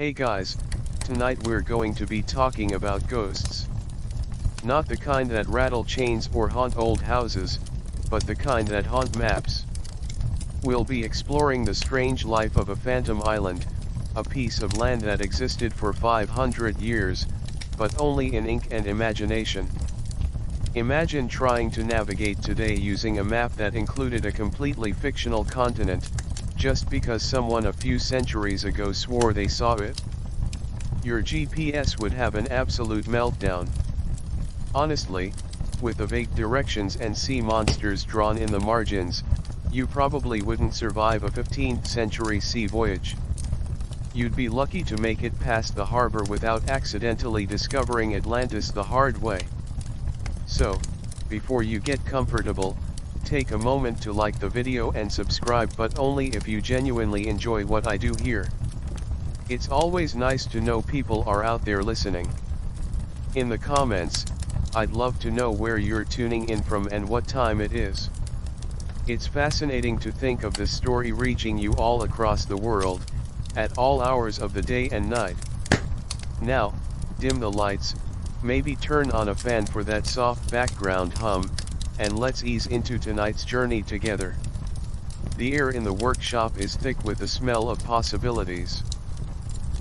Hey guys, tonight we're going to be talking about ghosts. Not the kind that rattle chains or haunt old houses, but the kind that haunt maps. We'll be exploring the strange life of a phantom island, a piece of land that existed for 500 years, but only in ink and imagination. Imagine trying to navigate today using a map that included a completely fictional continent, just because someone a few centuries ago swore they saw it. Your GPS would have an absolute meltdown. Honestly, with the vague directions and sea monsters drawn in the margins, you probably wouldn't survive a 15th century sea voyage. You'd be lucky to make it past the harbor without accidentally discovering Atlantis the hard way. So, before you get comfortable, take a moment to like the video and subscribe, but only if you genuinely enjoy what I do here. It's always nice to know people are out there listening. In the comments, I'd love to know where you're tuning in from and what time it is. It's fascinating to think of this story reaching you all across the world, at all hours of the day and night. Now, dim the lights, maybe turn on a fan for that soft background hum, and let's ease into tonight's journey together. The air in the workshop is thick with the smell of possibilities.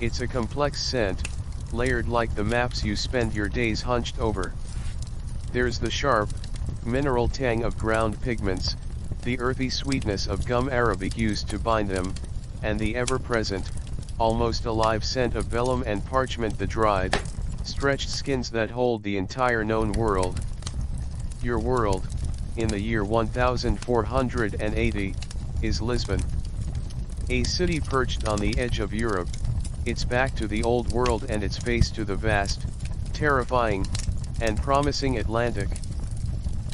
It's a complex scent, layered like the maps you spend your days hunched over. There's the sharp, mineral tang of ground pigments, the earthy sweetness of gum arabic used to bind them, and the ever-present, almost alive scent of vellum and parchment, the dried, stretched skins that hold the entire known world. Your world, in the year 1480, is Lisbon. A city perched on the edge of Europe, its back to the old world and its face to the vast, terrifying, and promising Atlantic.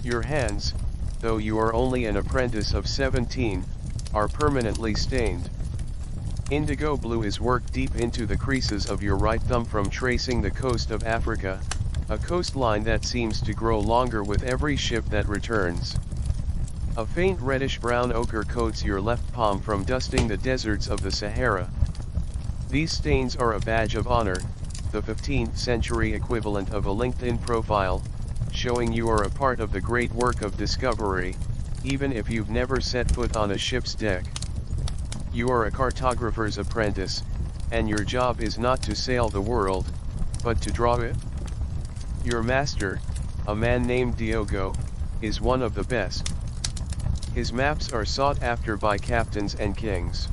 Your hands, though you are only an apprentice of 17, are permanently stained. Indigo blue is worked deep into the creases of your right thumb from tracing the coast of Africa, a coastline that seems to grow longer with every ship that returns. A faint reddish-brown ochre coats your left palm from dusting the deserts of the Sahara. These stains are a badge of honor, the 15th century equivalent of a LinkedIn profile, showing you are a part of the great work of discovery, even if you've never set foot on a ship's deck. You are a cartographer's apprentice, and your job is not to sail the world, but to draw it. Your master, a man named Diogo, is one of the best. His maps are sought after by captains and kings.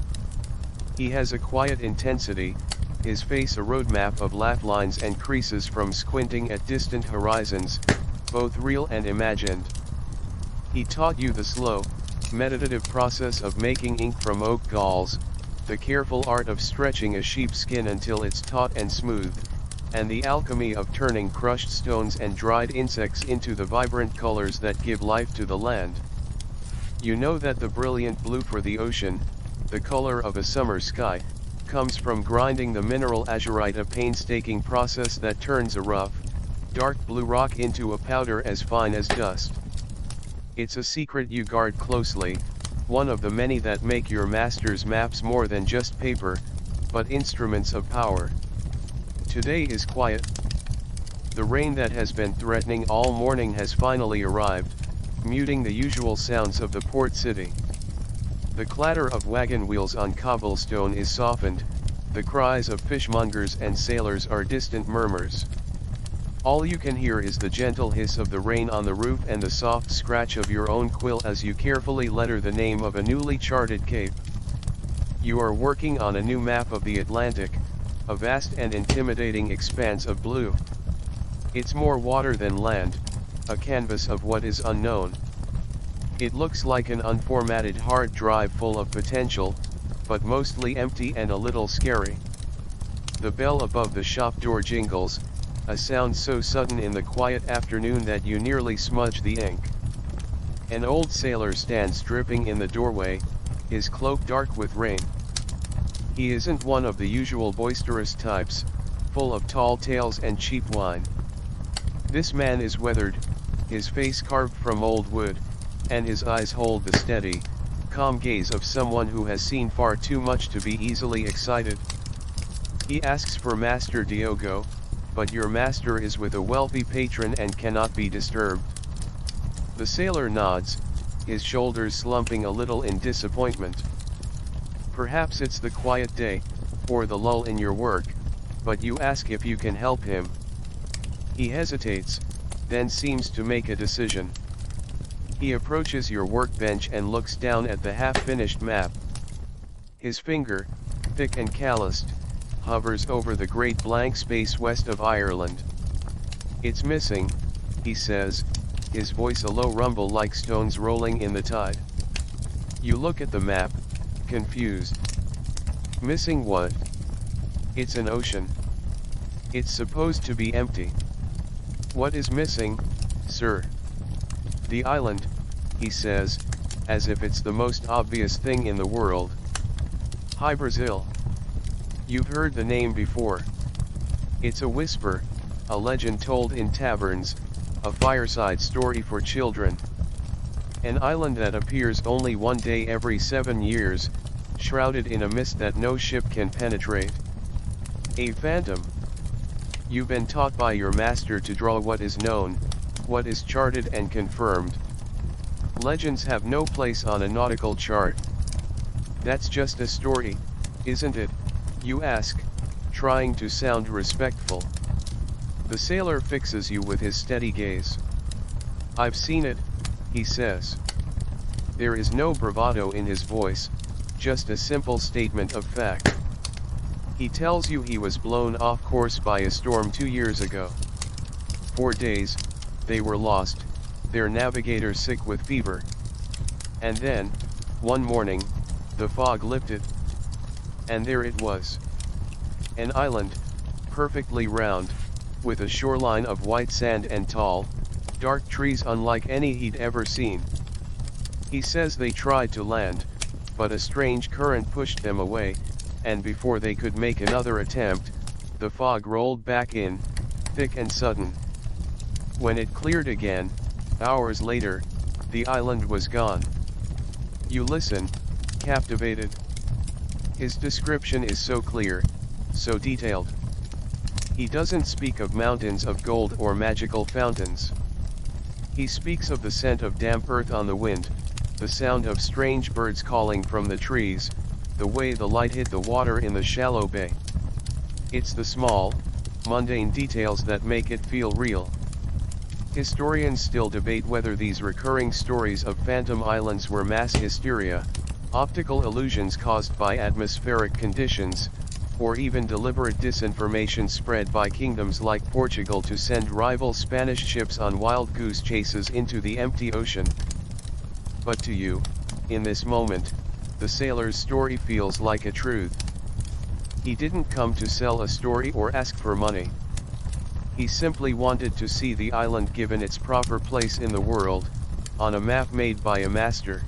He has a quiet intensity, his face a roadmap of laugh lines and creases from squinting at distant horizons, both real and imagined. He taught you the slow, meditative process of making ink from oak galls, the careful art of stretching a sheepskin until it's taut and smooth, and the alchemy of turning crushed stones and dried insects into the vibrant colors that give life to the land. You know that the brilliant blue for the ocean, the color of a summer sky, comes from grinding the mineral azurite, a painstaking process that turns a rough, dark blue rock into a powder as fine as dust. It's a secret you guard closely, one of the many that make your master's maps more than just paper, but instruments of power. Today is quiet. The rain that has been threatening all morning has finally arrived, muting the usual sounds of the port city. The clatter of wagon wheels on cobblestone is softened, the cries of fishmongers and sailors are distant murmurs. All you can hear is the gentle hiss of the rain on the roof and the soft scratch of your own quill as you carefully letter the name of a newly charted cape. You are working on a new map of the Atlantic, a vast and intimidating expanse of blue. It's more water than land, a canvas of what is unknown. It looks like an unformatted hard drive full of potential, but mostly empty and a little scary. The bell above the shop door jingles, a sound so sudden in the quiet afternoon that you nearly smudge the ink. An old sailor stands dripping in the doorway, his cloak dark with rain. He isn't one of the usual boisterous types, full of tall tales and cheap wine. This man is weathered, his face carved from old wood, and his eyes hold the steady, calm gaze of someone who has seen far too much to be easily excited. He asks for Master Diogo, but your master is with a wealthy patron and cannot be disturbed. The sailor nods, his shoulders slumping a little in disappointment. Perhaps it's the quiet day, or the lull in your work, but you ask if you can help him. He hesitates, then seems to make a decision. He approaches your workbench and looks down at the half-finished map. His finger, thick and calloused, hovers over the great blank space west of Ireland. "It's missing," he says, his voice a low rumble like stones rolling in the tide. You look at the map, confused. "Missing what?" "It's an ocean. It's supposed to be empty." "What is missing, sir?" "The island," he says, as if it's the most obvious thing in the world. "Hi Brazil. You've heard the name before. It's a whisper, a legend told in taverns, a fireside story for children. An island that appears only one day every 7 years, shrouded in a mist that no ship can penetrate. A phantom. You've been taught by your master to draw what is known, what is charted and confirmed. Legends have no place on a nautical chart." "That's just a story, isn't it?" you ask, trying to sound respectful. The sailor fixes you with his steady gaze. "I've seen it," he says. There is no bravado in his voice, just a simple statement of fact. He tells you he was blown off course by a storm 2 years ago. 4 days, they were lost, their navigator sick with fever. And then, one morning, the fog lifted. And there it was. An island, perfectly round, with a shoreline of white sand and tall, dark trees unlike any he'd ever seen. He says they tried to land, but a strange current pushed them away, and before they could make another attempt, the fog rolled back in, thick and sudden. When it cleared again, hours later, the island was gone. You listen, captivated. His description is so clear, so detailed. He doesn't speak of mountains of gold or magical fountains. He speaks of the scent of damp earth on the wind, the sound of strange birds calling from the trees, the way the light hit the water in the shallow bay. It's the small, mundane details that make it feel real. Historians still debate whether these recurring stories of phantom islands were mass hysteria, optical illusions caused by atmospheric conditions, or even deliberate disinformation spread by kingdoms like Portugal to send rival Spanish ships on wild goose chases into the empty ocean. But to you, in this moment, the sailor's story feels like a truth. He didn't come to sell a story or ask for money. He simply wanted to see the island given its proper place in the world, on a map made by a master.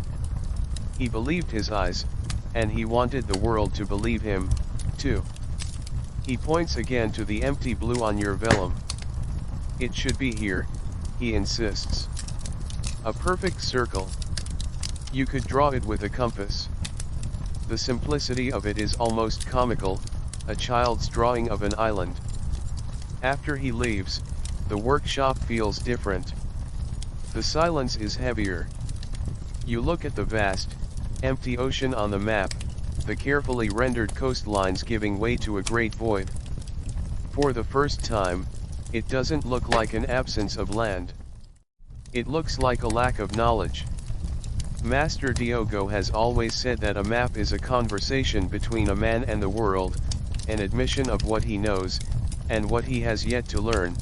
He believed his eyes, and he wanted the world to believe him, too. He points again to the empty blue on your vellum. "It should be here," he insists. "A perfect circle. You could draw it with a compass." The simplicity of it is almost comical, a child's drawing of an island. After he leaves, the workshop feels different. The silence is heavier. You look at the vast, empty ocean on the map, the carefully rendered coastlines giving way to a great void. For the first time, it doesn't look like an absence of land. It looks like a lack of knowledge. Master Diogo has always said that a map is a conversation between a man and the world, an admission of what he knows, and what he has yet to learn.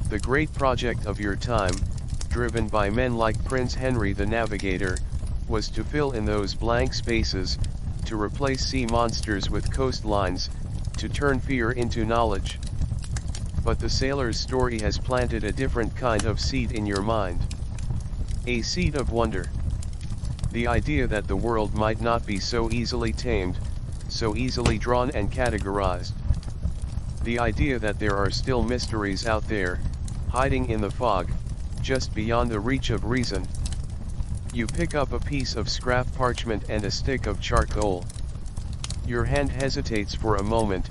The great project of your time, driven by men like Prince Henry the Navigator, was to fill in those blank spaces, to replace sea monsters with coastlines, to turn fear into knowledge. But the sailor's story has planted a different kind of seed in your mind. A seed of wonder. The idea that the world might not be so easily tamed, so easily drawn and categorized. The idea that there are still mysteries out there, hiding in the fog, just beyond the reach of reason. You pick up a piece of scrap parchment and a stick of charcoal. Your hand hesitates for a moment,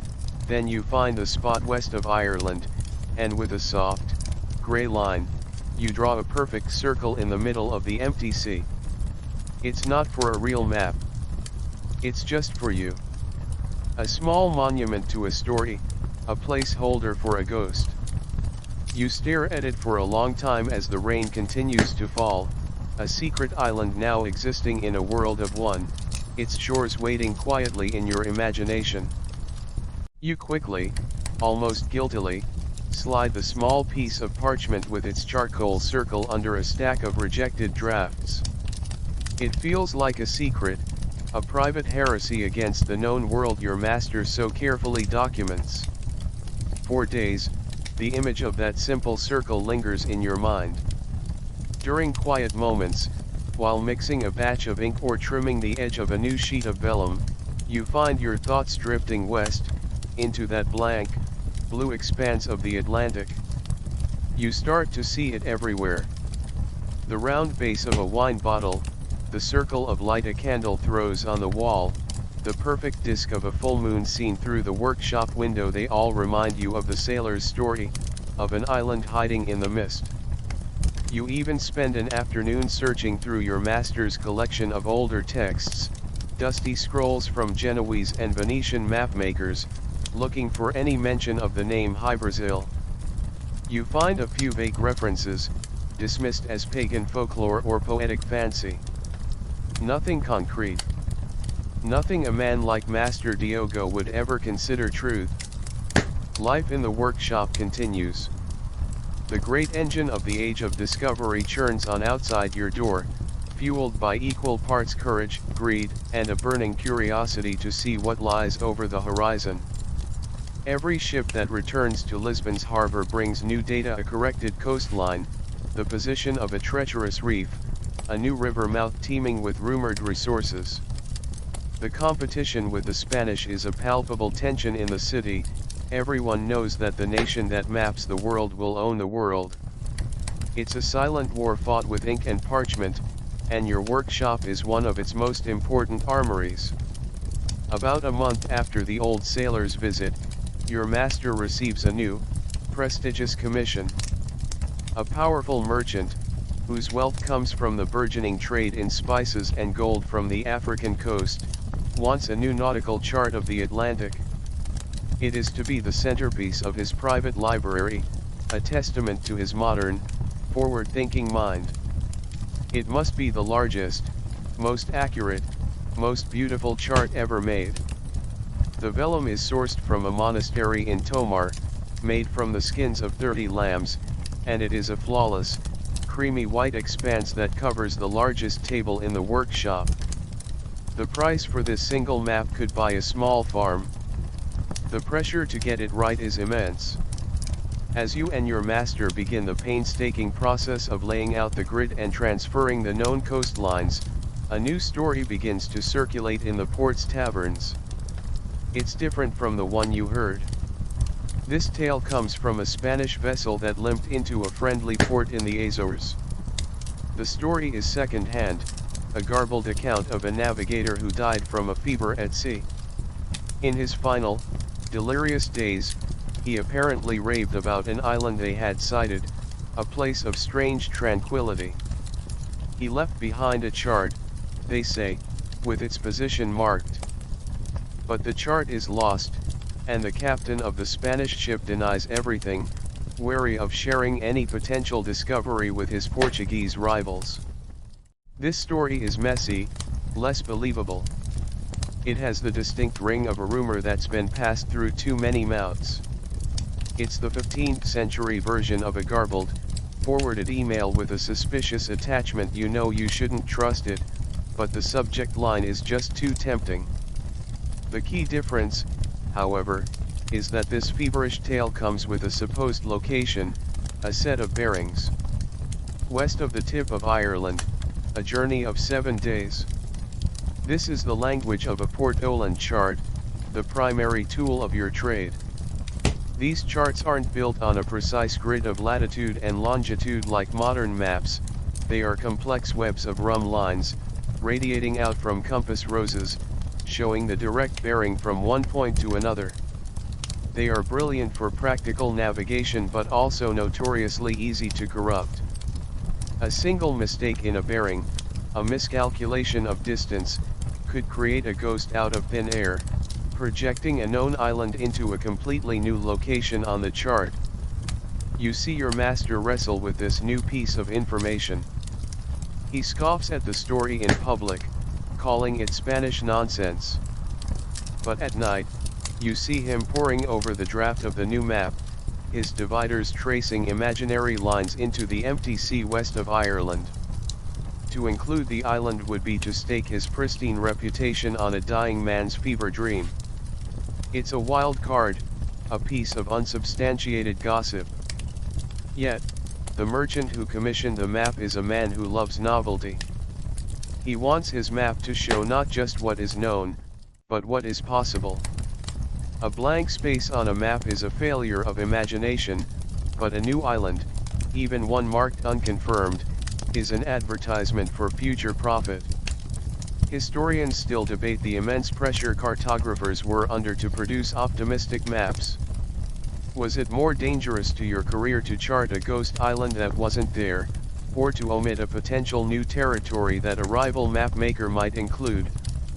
Then you find the spot west of Ireland, and with a soft, grey line, you draw a perfect circle in the middle of the empty sea. It's not for a real map. It's just for you. A small monument to a story, a placeholder for a ghost. You stare at it for a long time as the rain continues to fall, a secret island now existing in a world of one, its shores waiting quietly in your imagination. You quickly, almost guiltily, slide the small piece of parchment with its charcoal circle under a stack of rejected drafts. It feels like a secret, a private heresy against the known world your master so carefully documents. For days, the image of that simple circle lingers in your mind. During quiet moments, while mixing a batch of ink or trimming the edge of a new sheet of vellum, you find your thoughts drifting west, into that blank, blue expanse of the Atlantic. You start to see it everywhere. The round base of a wine bottle, the circle of light a candle throws on the wall, the perfect disk of a full moon seen through the workshop window, they all remind you of the sailor's story, of an island hiding in the mist. You even spend an afternoon searching through your master's collection of older texts, dusty scrolls from Genoese and Venetian mapmakers, looking for any mention of the name Hy-Brasil. You find a few vague references, dismissed as pagan folklore or poetic fancy. Nothing concrete. Nothing a man like Master Diogo would ever consider truth. Life in the workshop continues. The great engine of the age of discovery churns on outside your door, fueled by equal parts courage, greed, and a burning curiosity to see what lies over the horizon. Every ship that returns to Lisbon's harbor brings new data: a corrected coastline, the position of a treacherous reef, a new river mouth teeming with rumored resources. The competition with the Spanish is a palpable tension in the city. Everyone knows that the nation that maps the world will own the world. It's a silent war fought with ink and parchment, and your workshop is one of its most important armories. About a month after the old sailor's visit, your master receives a new, prestigious commission. A powerful merchant, whose wealth comes from the burgeoning trade in spices and gold from the African coast, wants a new nautical chart of the Atlantic. It is to be the centerpiece of his private library, a testament to his modern, forward-thinking mind. It must be the largest, most accurate, most beautiful chart ever made. The vellum is sourced from a monastery in Tomar, made from the skins of 30 lambs, and it is a flawless, creamy white expanse that covers the largest table in the workshop. The price for this single map could buy a small farm. The pressure to get it right is immense. As you and your master begin the painstaking process of laying out the grid and transferring the known coastlines, a new story begins to circulate in the port's taverns. It's different from the one you heard. This tale comes from a Spanish vessel that limped into a friendly port in the Azores. The story is second-hand, a garbled account of a navigator who died from a fever at sea. In his final, delirious days, he apparently raved about an island they had sighted, a place of strange tranquility. He left behind a chart, they say, with its position marked. But the chart is lost, and the captain of the Spanish ship denies everything, wary of sharing any potential discovery with his Portuguese rivals. This story is messy, less believable. It has the distinct ring of a rumor that's been passed through too many mouths. It's the 15th century version of a garbled, forwarded email with a suspicious attachment. You know you shouldn't trust it, but the subject line is just too tempting. The key difference, however, is that this feverish tale comes with a supposed location, a set of bearings. West of the tip of Ireland, a journey of 7 days. This is the language of a Portoland chart, the primary tool of your trade. These charts aren't built on a precise grid of latitude and longitude like modern maps, they are complex webs of rum lines, radiating out from compass roses, showing the direct bearing from one point to another. They are brilliant for practical navigation but also notoriously easy to corrupt. A single mistake in a bearing, a miscalculation of distance, could create a ghost out of thin air, projecting a known island into a completely new location on the chart. You see your master wrestle with this new piece of information. He scoffs at the story in public, calling it Spanish nonsense. But at night, you see him poring over the draft of the new map, his dividers tracing imaginary lines into the empty sea west of Ireland. To include the island would be to stake his pristine reputation on a dying man's fever dream. It's a wild card, a piece of unsubstantiated gossip. Yet, the merchant who commissioned the map is a man who loves novelty. He wants his map to show not just what is known, but what is possible. A blank space on a map is a failure of imagination, but a new island, even one marked unconfirmed, is an advertisement for future profit. Historians still debate the immense pressure cartographers were under to produce optimistic maps. Was it more dangerous to your career to chart a ghost island that wasn't there, or to omit a potential new territory that a rival map maker might include,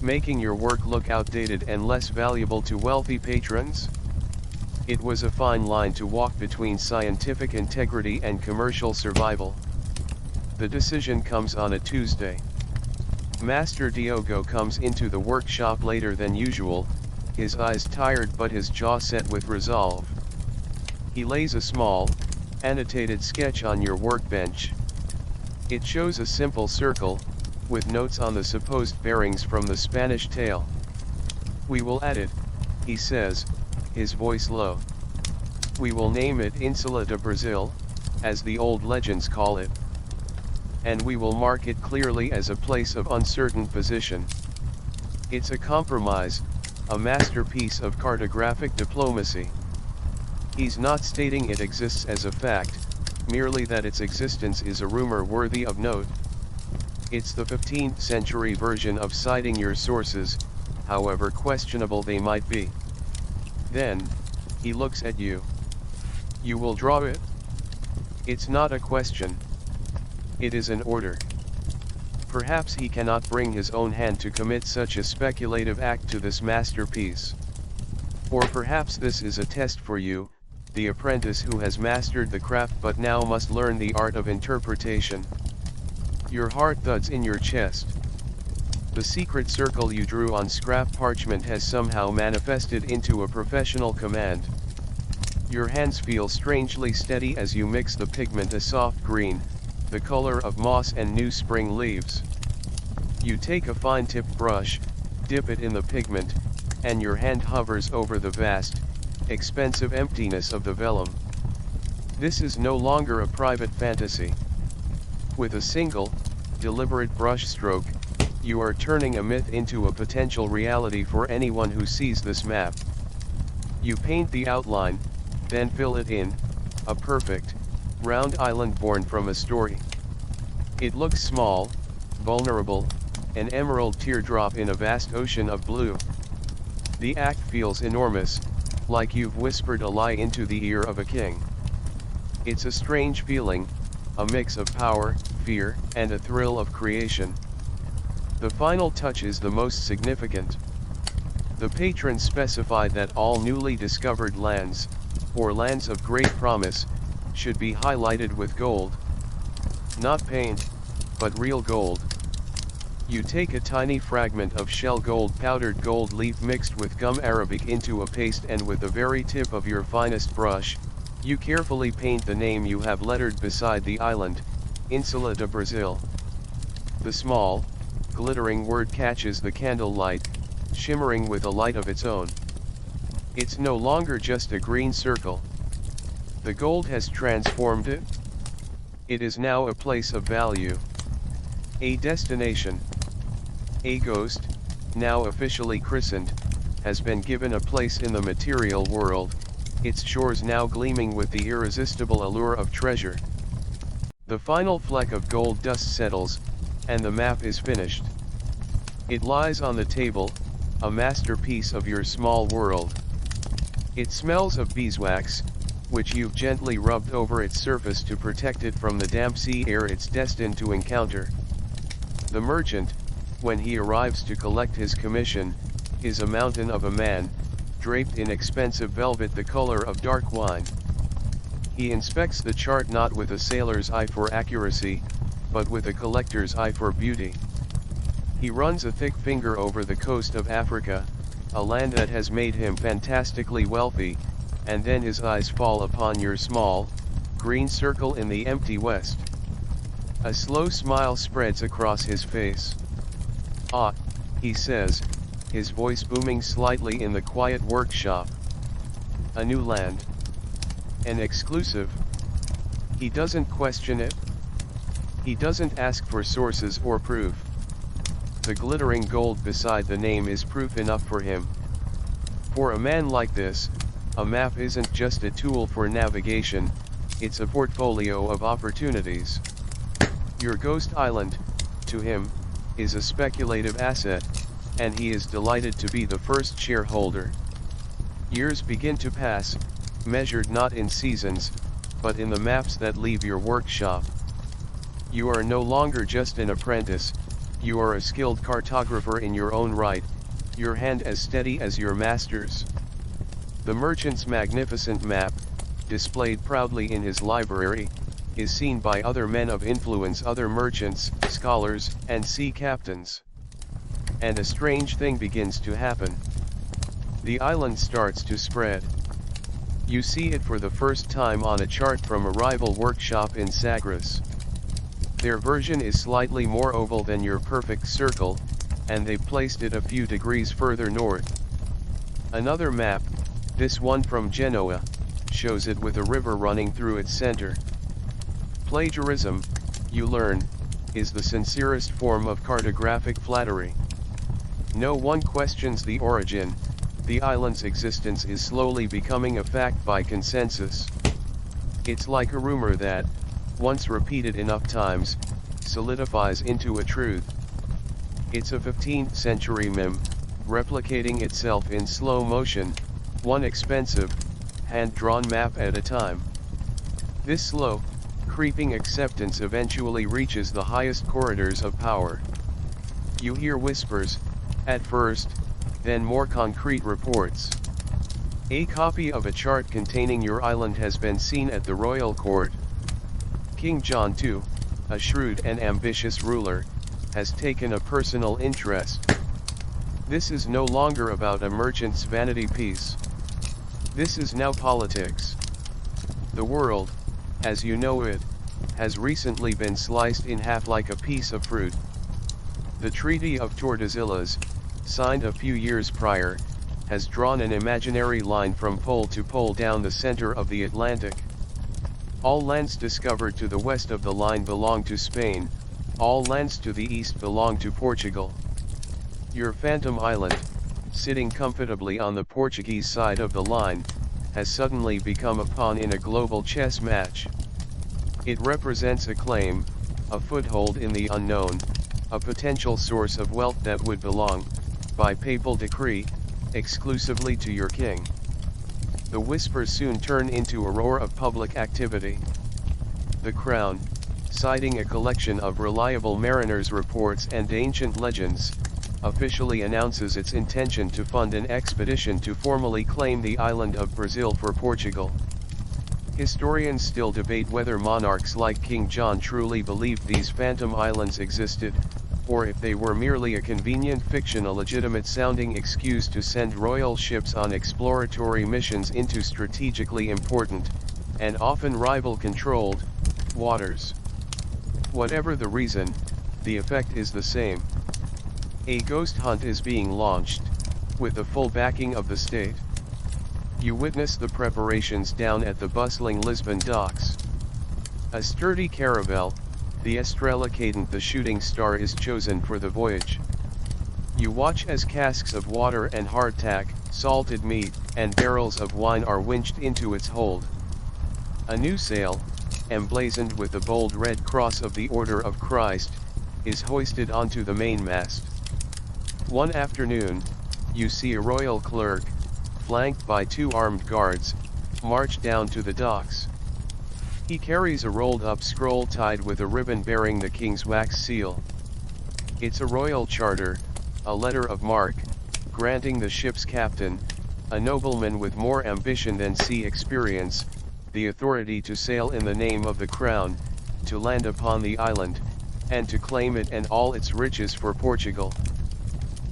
making your work look outdated and less valuable to wealthy patrons? It was a fine line to walk between scientific integrity and commercial survival. The decision comes on a Tuesday. Master Diogo comes into the workshop later than usual, his eyes tired but his jaw set with resolve. He lays a small, annotated sketch on your workbench. It shows a simple circle, with notes on the supposed bearings from the Spanish tale. "We will add it," he says, his voice low. "We will name it Insula de Brazil, as the old legends call it. And we will mark it clearly as a place of uncertain position." It's a compromise, a masterpiece of cartographic diplomacy. He's not stating it exists as a fact, merely that its existence is a rumor worthy of note. It's the 15th century version of citing your sources, however questionable they might be. Then, he looks at you. "You will draw it?" It's not a question. It is an order. Perhaps he cannot bring his own hand to commit such a speculative act to this masterpiece. Or perhaps this is a test for you, the apprentice who has mastered the craft but now must learn the art of interpretation. Your heart thuds in your chest. The secret circle you drew on scrap parchment has somehow manifested into a professional command. Your hands feel strangely steady as you mix the pigment a soft green, the color of moss and new spring leaves. You take a fine-tipped brush, dip it in the pigment, and your hand hovers over the vast, expensive emptiness of the vellum. This is no longer a private fantasy. With a single, deliberate brush stroke, you are turning a myth into a potential reality for anyone who sees this map. You paint the outline, then fill it in, a perfect, round island born from a story. It looks small, vulnerable, an emerald teardrop in a vast ocean of blue. The act feels enormous, like you've whispered a lie into the ear of a king. It's a strange feeling, a mix of power, fear, and a thrill of creation. The final touch is the most significant. The patron specified that all newly discovered lands, or lands of great promise, should be highlighted with gold. Not paint, but real gold. You take a tiny fragment of shell gold powdered gold leaf mixed with gum arabic into a paste and with the very tip of your finest brush, you carefully paint the name you have lettered beside the island, Insula de Brazil. The small, glittering word catches the candlelight, shimmering with a light of its own. It's no longer just a green circle. The gold has transformed it. It is now a place of value. A destination. A ghost, now officially christened, has been given a place in the material world, its shores now gleaming with the irresistible allure of treasure. The final fleck of gold dust settles, and the map is finished. It lies on the table, a masterpiece of your small world. It smells of beeswax, which you've gently rubbed over its surface to protect it from the damp sea air it's destined to encounter. The merchant, when he arrives to collect his commission, is a mountain of a man, draped in expensive velvet the color of dark wine. He inspects the chart not with a sailor's eye for accuracy, but with a collector's eye for beauty. He runs a thick finger over the coast of Africa, a land that has made him fantastically wealthy, and then his eyes fall upon your small, green circle in the empty west. A slow smile spreads across his face. "Ah," he says, his voice booming slightly in the quiet workshop. "A new land. An exclusive." He doesn't question it. He doesn't ask for sources or proof. The glittering gold beside the name is proof enough for him. For a man like this, a map isn't just a tool for navigation, it's a portfolio of opportunities. Your ghost island, to him, is a speculative asset, and he is delighted to be the first shareholder. Years begin to pass, measured not in seasons, but in the maps that leave your workshop. You are no longer just an apprentice, you are a skilled cartographer in your own right, your hand as steady as your master's. The merchant's magnificent map, displayed proudly in his library, is seen by other men of influence, other merchants, scholars, and sea captains. And a strange thing begins to happen. The island starts to spread. You see it for the first time on a chart from a rival workshop in Sagres. Their version is slightly more oval than your perfect circle, and they placed it a few degrees further north. Another map, this one from Genoa, shows it with a river running through its center. Plagiarism, you learn, is the sincerest form of cartographic flattery. No one questions the origin, the island's existence is slowly becoming a fact by consensus. It's like a rumor that, once repeated enough times, solidifies into a truth. It's a 15th century meme, replicating itself in slow motion, one expensive, hand-drawn map at a time. This slow, creeping acceptance eventually reaches the highest corridors of power. You hear whispers, at first, then more concrete reports. A copy of a chart containing your island has been seen at the royal court. King John II, a shrewd and ambitious ruler, has taken a personal interest. This is no longer about a merchant's vanity piece. This is now politics. The world, as you know it, has recently been sliced in half like a piece of fruit. The Treaty of Tordesillas, signed a few years prior, has drawn an imaginary line from pole to pole down the center of the Atlantic. All lands discovered to the west of the line belong to Spain, all lands to the east belong to Portugal. Your phantom island, sitting comfortably on the Portuguese side of the line, has suddenly become a pawn in a global chess match. It represents a claim, a foothold in the unknown, a potential source of wealth that would belong, by papal decree, exclusively to your king. The whispers soon turn into a roar of public activity. The Crown, citing a collection of reliable mariners' reports and ancient legends, officially announces its intention to fund an expedition to formally claim the island of Brazil for Portugal. Historians still debate whether monarchs like King John truly believed these phantom islands existed, or if they were merely a convenient fiction, a legitimate-sounding excuse to send royal ships on exploratory missions into strategically important, and often rival-controlled, waters. Whatever the reason, the effect is the same. A ghost hunt is being launched, with the full backing of the state. You witness the preparations down at the bustling Lisbon docks. A sturdy caravel, the Estrella Cadent, the shooting star, is chosen for the voyage. You watch as casks of water and hardtack, salted meat, and barrels of wine are winched into its hold. A new sail, emblazoned with the bold red cross of the Order of Christ, is hoisted onto the mainmast. One afternoon, you see a royal clerk, flanked by 2 armed guards, march down to the docks. He carries a rolled-up scroll tied with a ribbon bearing the king's wax seal. It's a royal charter, a letter of marque, granting the ship's captain, a nobleman with more ambition than sea experience, the authority to sail in the name of the crown, to land upon the island, and to claim it and all its riches for Portugal.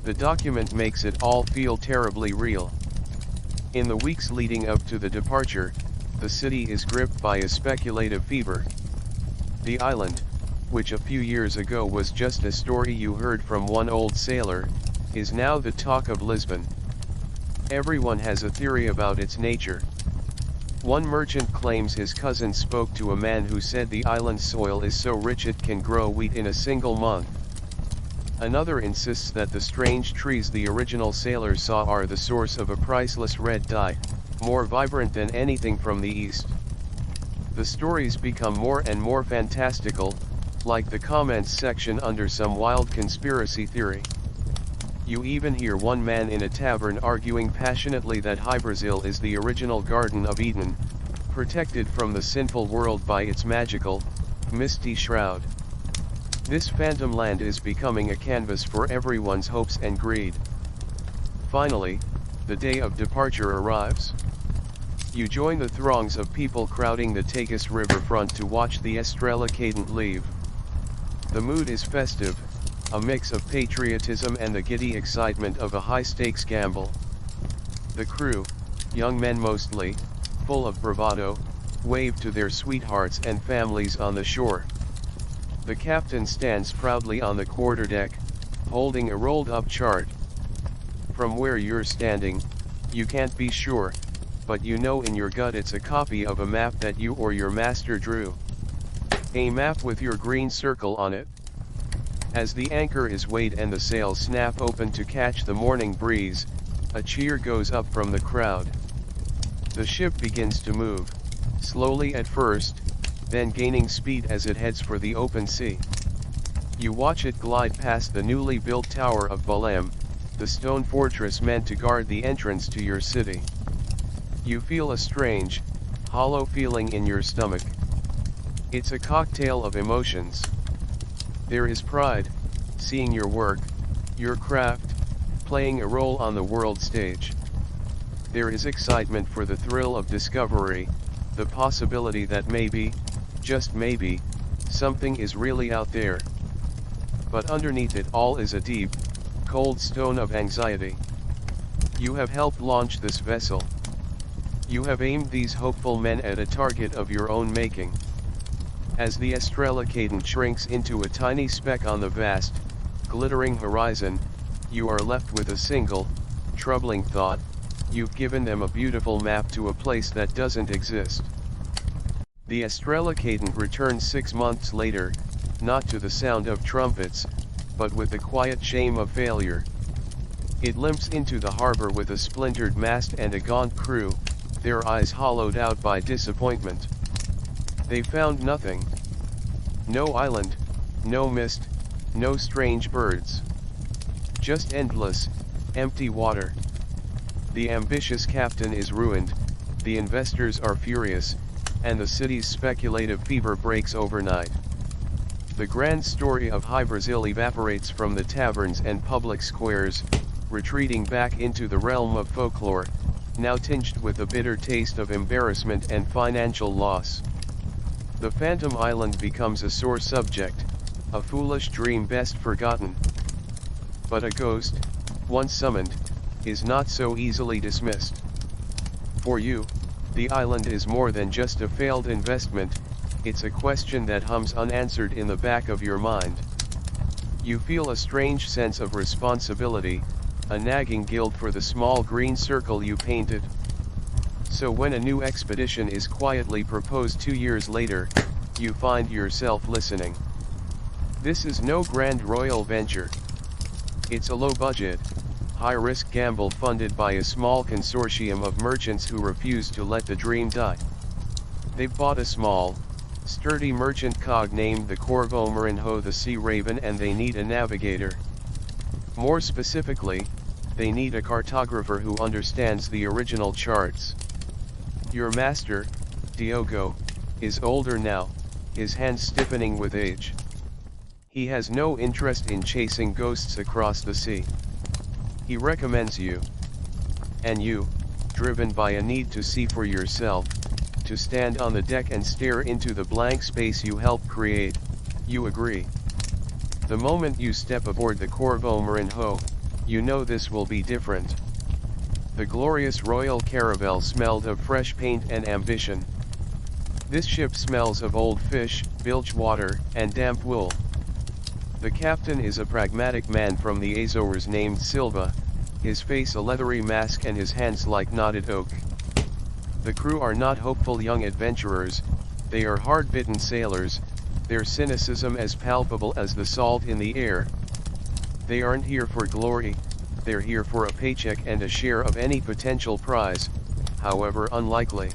The document makes it all feel terribly real. In the weeks leading up to the departure, the city is gripped by a speculative fever. The island, which a few years ago was just a story you heard from one old sailor, is now the talk of Lisbon. Everyone has a theory about its nature. One merchant claims his cousin spoke to a man who said the island's soil is so rich it can grow wheat in a single month. Another insists that the strange trees the original sailors saw are the source of a priceless red dye, more vibrant than anything from the east. The stories become more and more fantastical, like the comments section under some wild conspiracy theory. You even hear one man in a tavern arguing passionately that Hy-Brasil is the original Garden of Eden, protected from the sinful world by its magical, misty shroud. This phantom land is becoming a canvas for everyone's hopes and greed. Finally, the day of departure arrives. You join the throngs of people crowding the Tagus riverfront to watch the Estrela Cadent leave. The mood is festive, a mix of patriotism and the giddy excitement of a high-stakes gamble. The crew, young men mostly, full of bravado, wave to their sweethearts and families on the shore. The captain stands proudly on the quarterdeck, holding a rolled-up chart. From where you're standing, you can't be sure, but you know in your gut it's a copy of a map that you or your master drew. A map with your green circle on it. As the anchor is weighed and the sails snap open to catch the morning breeze, a cheer goes up from the crowd. The ship begins to move, slowly at first, then gaining speed as it heads for the open sea. You watch it glide past the newly built Tower of Belém, the stone fortress meant to guard the entrance to your city. You feel a strange, hollow feeling in your stomach. It's a cocktail of emotions. There is pride, seeing your work, your craft, playing a role on the world stage. There is excitement for the thrill of discovery, the possibility that maybe, just maybe, something is really out there. But underneath it all is a deep, cold stone of anxiety. You have helped launch this vessel. You have aimed these hopeful men at a target of your own making. As the Estrela Cadent shrinks into a tiny speck on the vast, glittering horizon, you are left with a single, troubling thought: you've given them a beautiful map to a place that doesn't exist. The Estrela Cadent returns 6 months later, not to the sound of trumpets, but with the quiet shame of failure. It limps into the harbor with a splintered mast and a gaunt crew, their eyes hollowed out by disappointment. They found nothing. No island, no mist, no strange birds. Just endless, empty water. The ambitious captain is ruined, the investors are furious, and the city's speculative fever breaks overnight. The grand story of Hy-Brasil evaporates from the taverns and public squares, retreating back into the realm of folklore, now tinged with a bitter taste of embarrassment and financial loss. The Phantom Island becomes a sore subject, a foolish dream best forgotten. But a ghost, once summoned, is not so easily dismissed. For you, the island is more than just a failed investment, it's a question that hums unanswered in the back of your mind. You feel a strange sense of responsibility, a nagging guilt for the small green circle you painted. So when a new expedition is quietly proposed 2 years later, you find yourself listening. This is no grand royal venture. It's a low-budget, high-risk gamble funded by a small consortium of merchants who refuse to let the dream die. They've bought a small, sturdy merchant cog named the Corvo Marinho the Sea Raven, and they need a navigator. More specifically, they need a cartographer who understands the original charts. Your master, Diogo, is older now, his hands stiffening with age. He has no interest in chasing ghosts across the sea. He recommends you. And you, driven by a need to see for yourself, to stand on the deck and stare into the blank space you helped create, you agree. The moment you step aboard the Corvo Marinho, you know this will be different. The glorious royal caravel smelled of fresh paint and ambition. This ship smells of old fish, bilge water, and damp wool. The captain is a pragmatic man from the Azores named Silva, his face a leathery mask and his hands like knotted oak. The crew are not hopeful young adventurers, they are hard-bitten sailors, their cynicism as palpable as the salt in the air. They aren't here for glory, they're here for a paycheck and a share of any potential prize, however unlikely.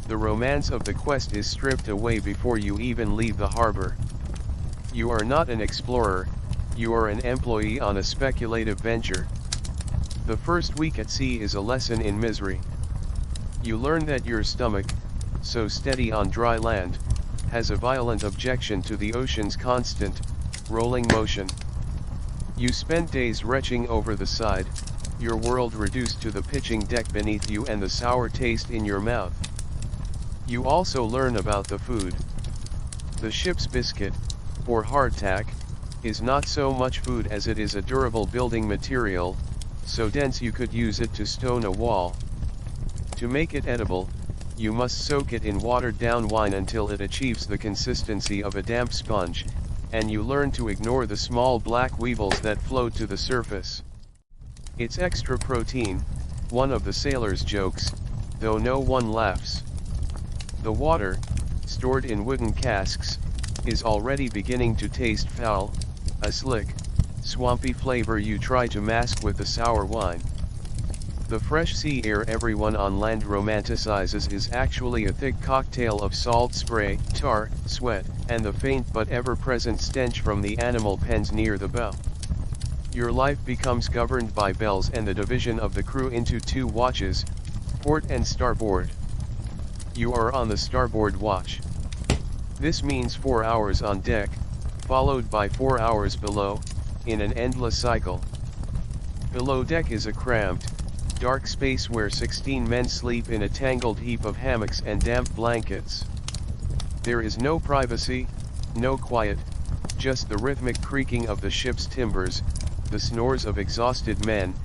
The romance of the quest is stripped away before you even leave the harbor. You are not an explorer, you are an employee on a speculative venture. The first week at sea is a lesson in misery. You learn that your stomach, so steady on dry land, has a violent objection to the ocean's constant, rolling motion. You spend days retching over the side, your world reduced to the pitching deck beneath you and the sour taste in your mouth. You also learn about the food. The ship's biscuit, or hardtack, is not so much food as it is a durable building material, so dense you could use it to stone a wall. To make it edible, you must soak it in watered-down wine until it achieves the consistency of a damp sponge, and you learn to ignore the small black weevils that float to the surface. It's extra protein, one of the sailors jokes, though no one laughs. The water, stored in wooden casks, is already beginning to taste foul, a slick, swampy flavor you try to mask with the sour wine. The fresh sea air everyone on land romanticizes is actually a thick cocktail of salt spray, tar, sweat, and the faint but ever-present stench from the animal pens near the bow. Your life becomes governed by bells and the division of the crew into two watches, port and starboard. You are on the starboard watch. This means 4 hours on deck, followed by 4 hours below, in an endless cycle. Below deck is a cramped, dark space where 16 men sleep in a tangled heap of hammocks and damp blankets. There is no privacy, no quiet, just the rhythmic creaking of the ship's timbers, the snores of exhausted men,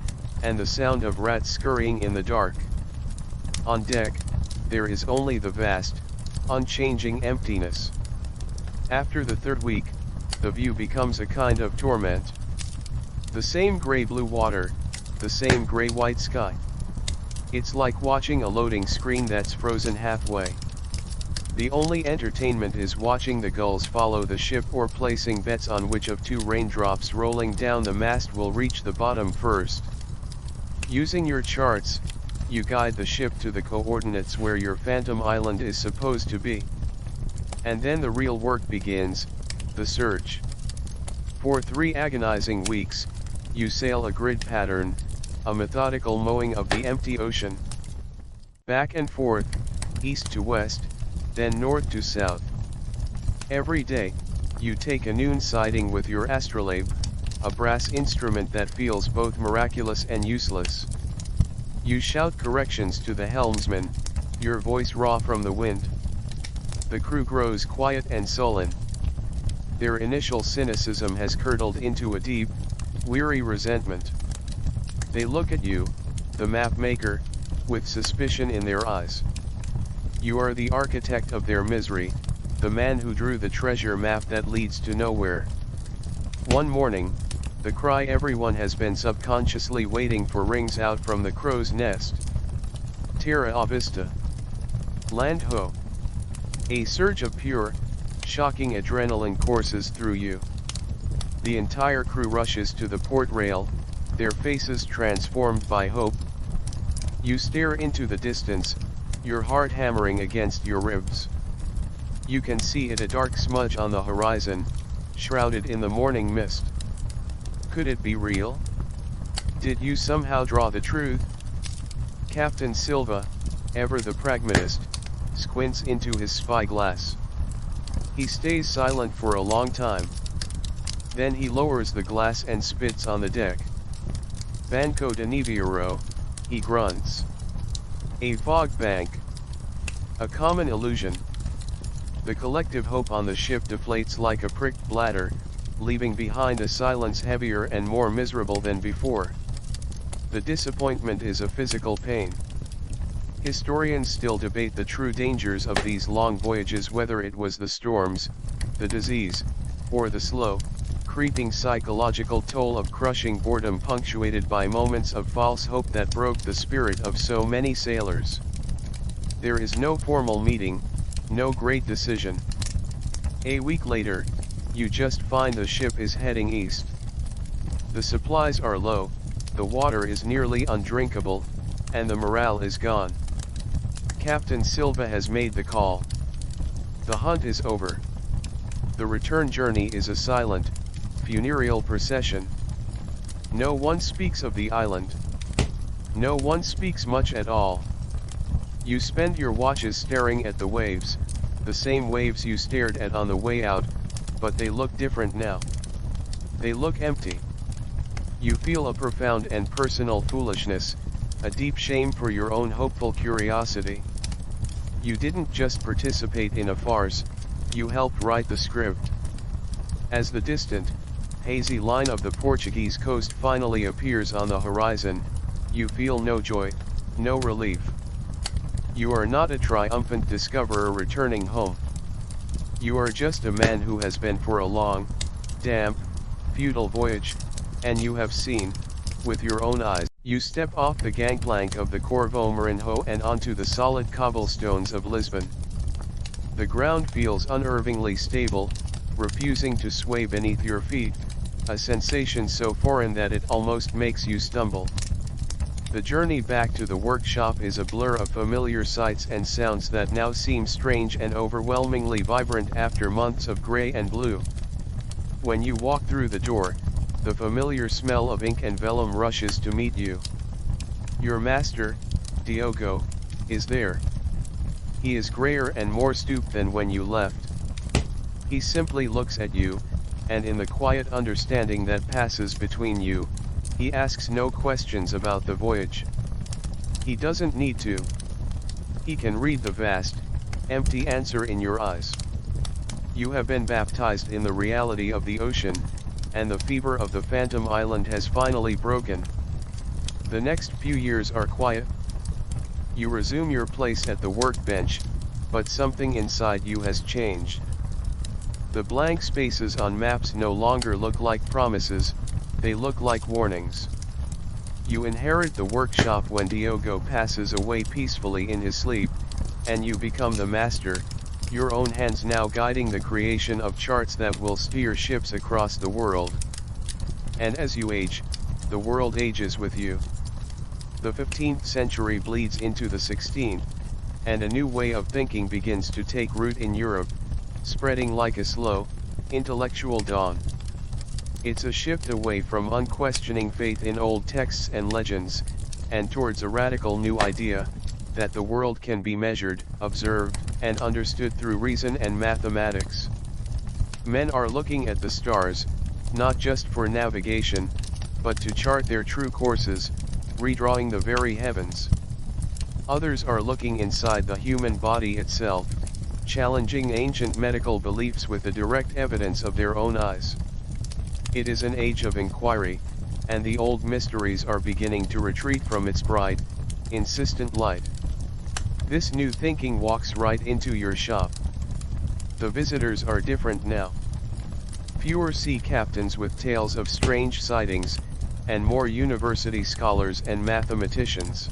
and the sound of rats scurrying in the dark. On deck, there is only the vast, unchanging emptiness. After the third week, the view becomes a kind of torment. The same gray-blue water, the same gray-white sky. It's like watching a loading screen that's frozen halfway. The only entertainment is watching the gulls follow the ship or placing bets on which of two raindrops rolling down the mast will reach the bottom first. Using your charts, you guide the ship to the coordinates where your phantom island is supposed to be. And then the real work begins, the search. For 3 agonizing weeks, you sail a grid pattern, a methodical mowing of the empty ocean. Back and forth, east to west, then north to south. Every day, you take a noon sighting with your astrolabe, a brass instrument that feels both miraculous and useless. You shout corrections to the helmsman, your voice raw from the wind. The crew grows quiet and sullen. Their initial cynicism has curdled into a deep, weary resentment. They look at you, the map maker, with suspicion in their eyes. You are the architect of their misery, the man who drew the treasure map that leads to nowhere. One morning, the cry everyone has been subconsciously waiting for rings out from the crow's nest. Terra a vista. Land ho. A surge of pure, shocking adrenaline courses through you. The entire crew rushes to the port rail, their faces transformed by hope. You stare into the distance, your heart hammering against your ribs. You can see it, a dark smudge on the horizon, shrouded in the morning mist. Could it be real? Did you somehow draw the truth? Captain Silva, ever the pragmatist, squints into his spyglass. He stays silent for a long time. Then he lowers the glass and spits on the deck. Banco de Nibiru, he grunts. A fog bank. A common illusion. The collective hope on the ship deflates like a pricked bladder, leaving behind a silence heavier and more miserable than before. The disappointment is a physical pain. Historians still debate the true dangers of these long voyages, whether it was the storms, the disease, or the slow, creeping psychological toll of crushing boredom punctuated by moments of false hope that broke the spirit of so many sailors. There is no formal meeting, no great decision. A week later, you just find the ship is heading east. The supplies are low, the water is nearly undrinkable, and the morale is gone. Captain Silva has made the call. The hunt is over. The return journey is a silent, funereal procession. No one speaks of the island. No one speaks much at all. You spend your watches staring at the waves, the same waves you stared at on the way out, but they look different now. They look empty. You feel a profound and personal foolishness, a deep shame for your own hopeful curiosity. You didn't just participate in a farce, you helped write the script. As the distant, hazy line of the Portuguese coast finally appears on the horizon, you feel no joy, no relief. You are not a triumphant discoverer returning home. You are just a man who has been for a long, damp, futile voyage, and you have seen, with your own eyes. You step off the gangplank of the Corvo Marinho and onto the solid cobblestones of Lisbon. The ground feels unnervingly stable, refusing to sway beneath your feet, a sensation so foreign that it almost makes you stumble. The journey back to the workshop is a blur of familiar sights and sounds that now seem strange and overwhelmingly vibrant after months of gray and blue. When you walk through the door, the familiar smell of ink and vellum rushes to meet you. Your master, Diogo, is there. He is grayer and more stooped than when you left. He simply looks at you, and in the quiet understanding that passes between you, he asks no questions about the voyage. He doesn't need to. He can read the vast, empty answer in your eyes. You have been baptized in the reality of the ocean, and the fever of the phantom island has finally broken. The next few years are quiet. You resume your place at the workbench, but something inside you has changed. The blank spaces on maps no longer look like promises, they look like warnings. You inherit the workshop when Diogo passes away peacefully in his sleep, and you become the master, your own hands now guiding the creation of charts that will steer ships across the world. And as you age, the world ages with you. The 15th century bleeds into the 16th, and a new way of thinking begins to take root in Europe, spreading like a slow, intellectual dawn. It's a shift away from unquestioning faith in old texts and legends, and towards a radical new idea, that the world can be measured, observed, and understood through reason and mathematics. Men are looking at the stars, not just for navigation, but to chart their true courses, redrawing the very heavens. Others are looking inside the human body itself, challenging ancient medical beliefs with the direct evidence of their own eyes. It is an age of inquiry, and the old mysteries are beginning to retreat from its bright, insistent light. This new thinking walks right into your shop. The visitors are different now. Fewer sea captains with tales of strange sightings, and more university scholars and mathematicians.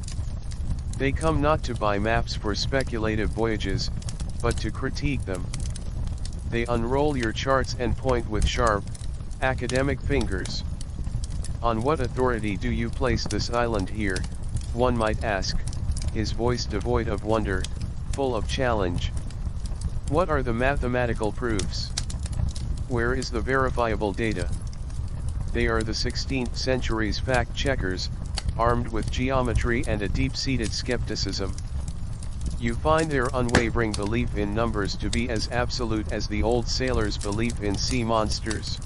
They come not to buy maps for speculative voyages, but to critique them. They unroll your charts and point with sharp, academic fingers. On what authority do you place this island here, one might ask, his voice devoid of wonder, full of challenge. What are the mathematical proofs? Where is the verifiable data? They are the 16th century's fact-checkers, armed with geometry and a deep-seated skepticism. You find their unwavering belief in numbers to be as absolute as the old sailors' belief in sea monsters.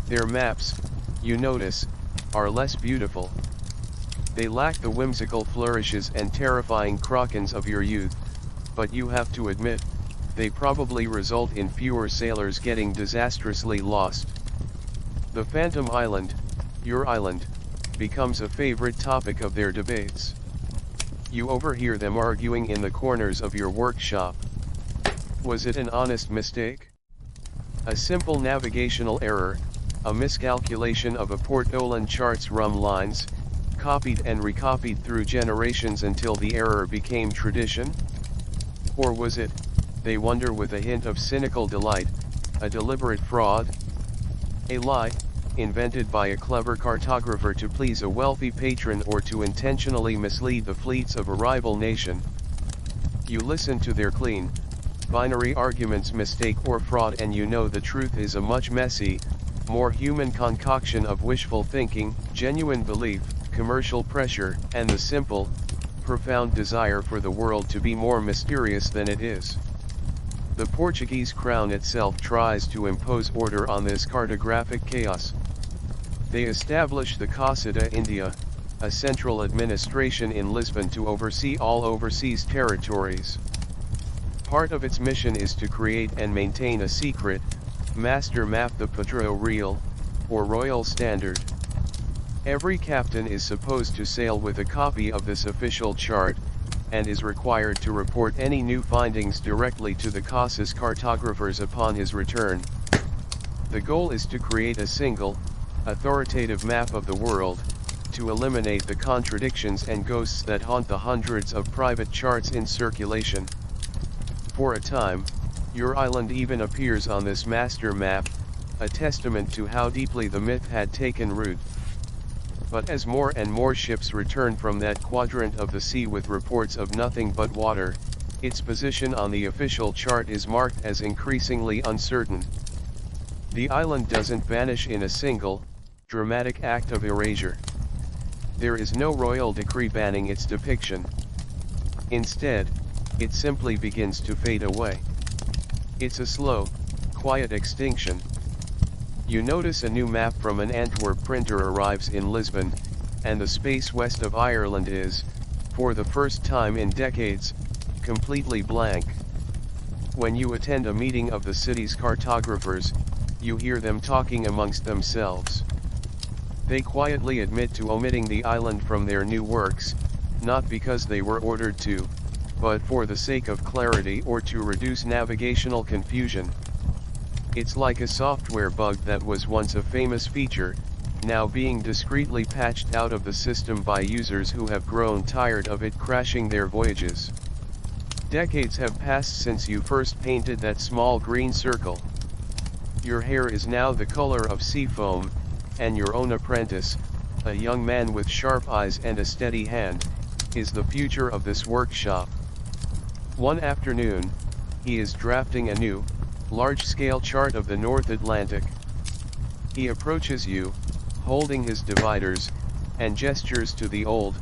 Their maps, you notice, are less beautiful. They lack the whimsical flourishes and terrifying crocans of your youth, but you have to admit, they probably result in fewer sailors getting disastrously lost. The Phantom Island, your island, becomes a favorite topic of their debates. You overhear them arguing in the corners of your workshop. Was it an honest mistake? A simple navigational error, a miscalculation of a Port-Oland chart's rum lines, copied and recopied through generations until the error became tradition? Or was it, they wonder with a hint of cynical delight, a deliberate fraud? A lie, invented by a clever cartographer to please a wealthy patron or to intentionally mislead the fleets of a rival nation. You listen to their clean, binary arguments, mistake or fraud, and you know the truth is a much messy, more human concoction of wishful thinking, genuine belief, commercial pressure, and the simple, profound desire for the world to be more mysterious than it is. The Portuguese crown itself tries to impose order on this cartographic chaos. They establish the Casa de India, a central administration in Lisbon to oversee all overseas territories. Part of its mission is to create and maintain a secret, master map, the Padrão Real, or Royal Standard. Every captain is supposed to sail with a copy of this official chart, and is required to report any new findings directly to the Casa's cartographers upon his return. The goal is to create a single, authoritative map of the world, to eliminate the contradictions and ghosts that haunt the hundreds of private charts in circulation. For a time, your island even appears on this master map, a testament to how deeply the myth had taken root. But as more and more ships return from that quadrant of the sea with reports of nothing but water, its position on the official chart is marked as increasingly uncertain. The island doesn't vanish in a single, dramatic act of erasure. There is no royal decree banning its depiction. Instead, it simply begins to fade away. It's a slow, quiet extinction. You notice a new map from an Antwerp printer arrives in Lisbon, and the space west of Ireland is, for the first time in decades, completely blank. When you attend a meeting of the city's cartographers, you hear them talking amongst themselves. They quietly admit to omitting the island from their new works, not because they were ordered to, but for the sake of clarity or to reduce navigational confusion. It's like a software bug that was once a famous feature, now being discreetly patched out of the system by users who have grown tired of it crashing their voyages. Decades have passed since you first painted that small green circle. Your hair is now the color of sea foam, and your own apprentice, a young man with sharp eyes and a steady hand, is the future of this workshop. One afternoon, he is drafting a new, large-scale chart of the North Atlantic. He approaches you, holding his dividers, and gestures to the old,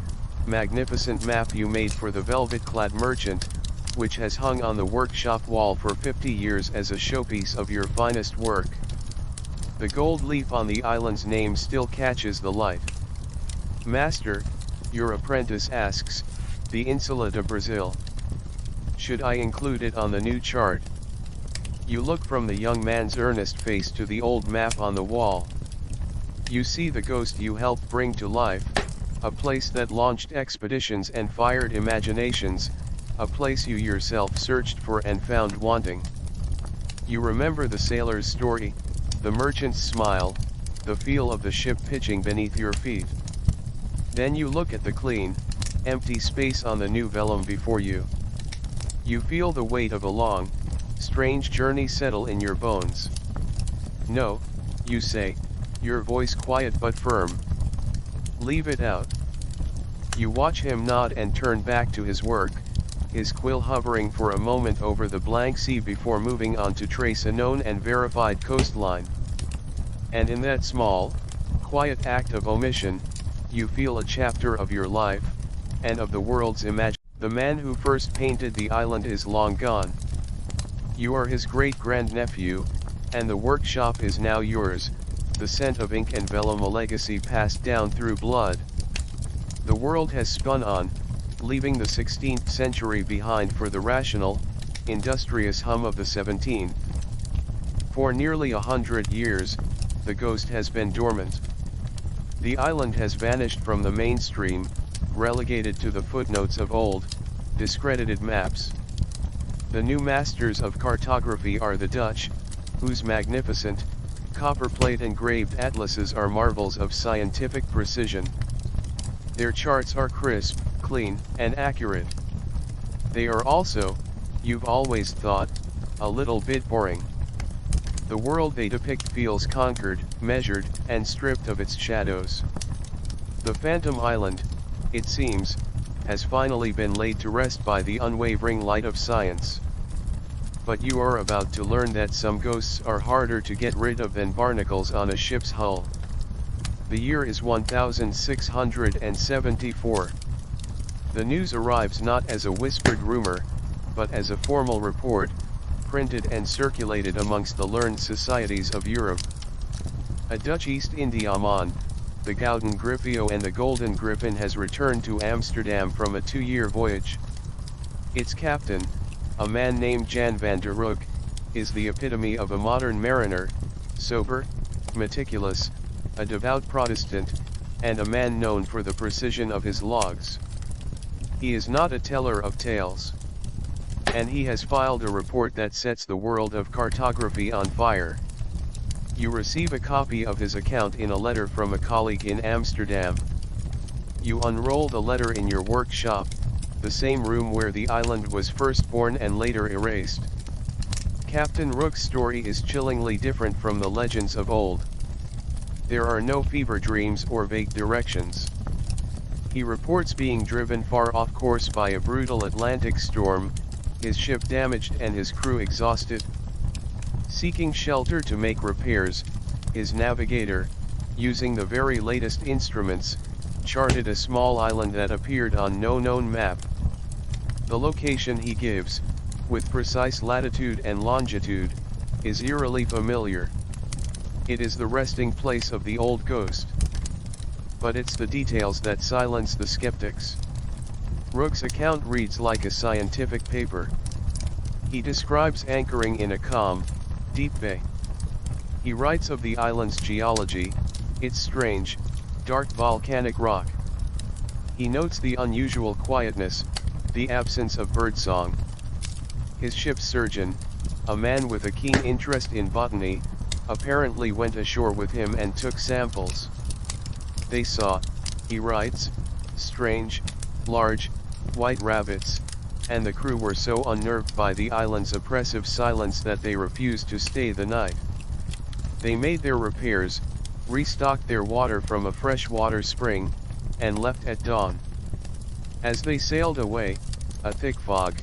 magnificent map you made for the velvet-clad merchant, which has hung on the workshop wall for 50 years as a showpiece of your finest work. The gold leaf on the island's name still catches the light. Master, your apprentice asks, the Insula de Brazil. Should I include it on the new chart? You look from the young man's earnest face to the old map on the wall. You see the ghost you helped bring to life, a place that launched expeditions and fired imaginations, a place you yourself searched for and found wanting. You remember the sailor's story, the merchant's smile, the feel of the ship pitching beneath your feet. Then you look at the clean, empty space on the new vellum before you. You feel the weight of a long, strange journey settle in your bones. No, you say, your voice quiet but firm. Leave it out. You watch him nod and turn back to his work, his quill hovering for a moment over the blank sea before moving on to trace a known and verified coastline. And in that small, quiet act of omission, you feel a chapter of your life, and of the world's imagination. The man who first painted the island is long gone. You are his great-grandnephew, and the workshop is now yours, the scent of ink and vellum a legacy passed down through blood. The world has spun on, leaving the 16th century behind for the rational, industrious hum of the 17th. For nearly 100 years, the ghost has been dormant. The island has vanished from the mainstream, relegated to the footnotes of old, discredited maps. The new masters of cartography are the Dutch, whose magnificent, copperplate engraved atlases are marvels of scientific precision. Their charts are crisp, clean, and accurate. They are also, you've always thought, a little bit boring. The world they depict feels conquered, measured, and stripped of its shadows. The Phantom Island, it seems, has finally been laid to rest by the unwavering light of science. But you are about to learn that some ghosts are harder to get rid of than barnacles on a ship's hull. The year is 1674. The news arrives not as a whispered rumor, but as a formal report, printed and circulated amongst the learned societies of Europe. A Dutch East Indiaman, the Gouden Griffio and the Golden Griffin has returned to Amsterdam from a 2-year voyage. Its captain, a man named Jan van der Roek, is the epitome of a modern mariner, sober, meticulous, a devout Protestant, and a man known for the precision of his logs. He is not a teller of tales. And he has filed a report that sets the world of cartography on fire. You receive a copy of his account in a letter from a colleague in Amsterdam. You unroll the letter in your workshop, the same room where the island was first born and later erased. Captain Rook's story is chillingly different from the legends of old. There are no fever dreams or vague directions. He reports being driven far off course by a brutal Atlantic storm, his ship damaged and his crew exhausted. Seeking shelter to make repairs, his navigator, using the very latest instruments, charted a small island that appeared on no known map. The location he gives, with precise latitude and longitude, is eerily familiar. It is the resting place of the old ghost. But it's the details that silence the skeptics. Rook's account reads like a scientific paper. He describes anchoring in a calm, deep bay. He writes of the island's geology, its strange, dark volcanic rock. He notes the unusual quietness, the absence of birdsong. His ship's surgeon, a man with a keen interest in botany, apparently went ashore with him and took samples. They saw, he writes, strange, large, white rabbits, and the crew were so unnerved by the island's oppressive silence that they refused to stay the night. They made their repairs, restocked their water from a freshwater spring, and left at dawn. As they sailed away, a thick fog,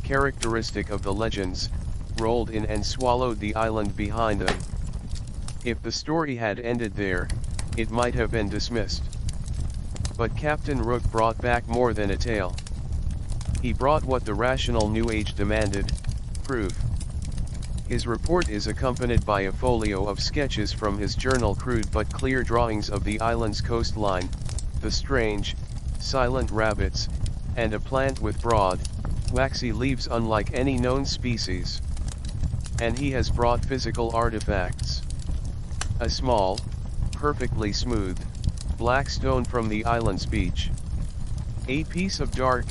characteristic of the legends, rolled in and swallowed the island behind them. If the story had ended there, it might have been dismissed. But Captain Rook brought back more than a tale. He brought what the rational New Age demanded, proof. His report is accompanied by a folio of sketches from his journal, crude but clear drawings of the island's coastline, the strange, silent rabbits, and a plant with broad, waxy leaves unlike any known species. And he has brought physical artifacts. A small, perfectly smooth, black stone from the island's beach. A piece of dark,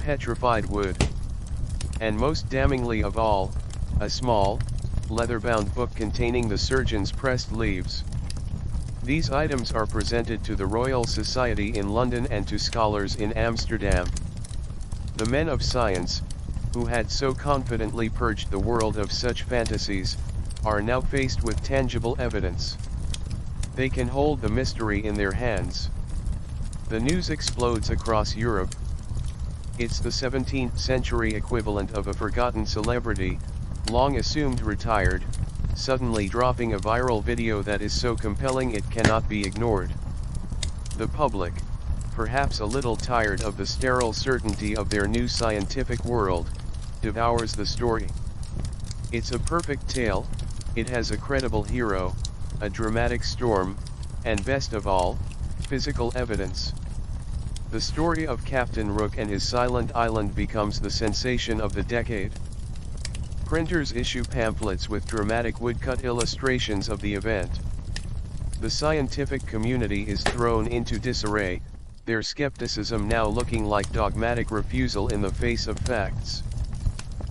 petrified wood. And most damningly of all, a small, leather-bound book containing the surgeon's pressed leaves. These items are presented to the Royal Society in London and to scholars in Amsterdam. The men of science, who had so confidently purged the world of such fantasies, are now faced with tangible evidence. They can hold the mystery in their hands. The news explodes across Europe. It's the 17th century equivalent of a forgotten celebrity, long assumed retired, suddenly dropping a viral video that is so compelling it cannot be ignored. The public, perhaps a little tired of the sterile certainty of their new scientific world, devours the story. It's a perfect tale, it has a credible hero, a dramatic storm, and best of all, physical evidence. The story of Captain Rook and his silent island becomes the sensation of the decade. Printers issue pamphlets with dramatic woodcut illustrations of the event. The scientific community is thrown into disarray, their skepticism now looking like dogmatic refusal in the face of facts.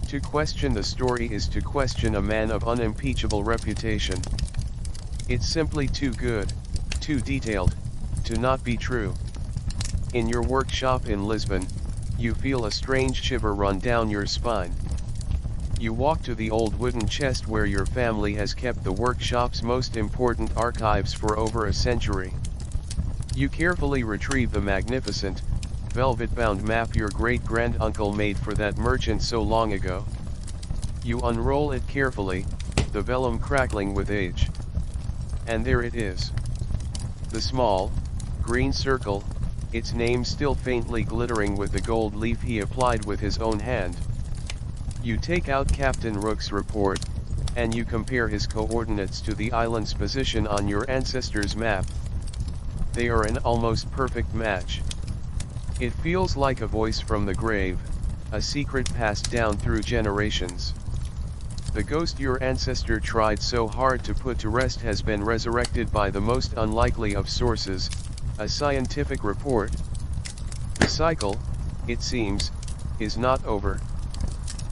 To question the story is to question a man of unimpeachable reputation. It's simply too good, too detailed, to not be true. In your workshop in Lisbon, you feel a strange shiver run down your spine. You walk to the old wooden chest where your family has kept the workshop's most important archives for over a century. You carefully retrieve the magnificent, velvet-bound map your great-granduncle made for that merchant so long ago. You unroll it carefully, the vellum crackling with age. And there it is. The small, green circle, its name still faintly glittering with the gold leaf he applied with his own hand. You take out Captain Rook's report, and you compare his coordinates to the island's position on your ancestor's map. They are an almost perfect match. It feels like a voice from the grave, a secret passed down through generations. The ghost your ancestor tried so hard to put to rest has been resurrected by the most unlikely of sources, a scientific report. The cycle, it seems, is not over.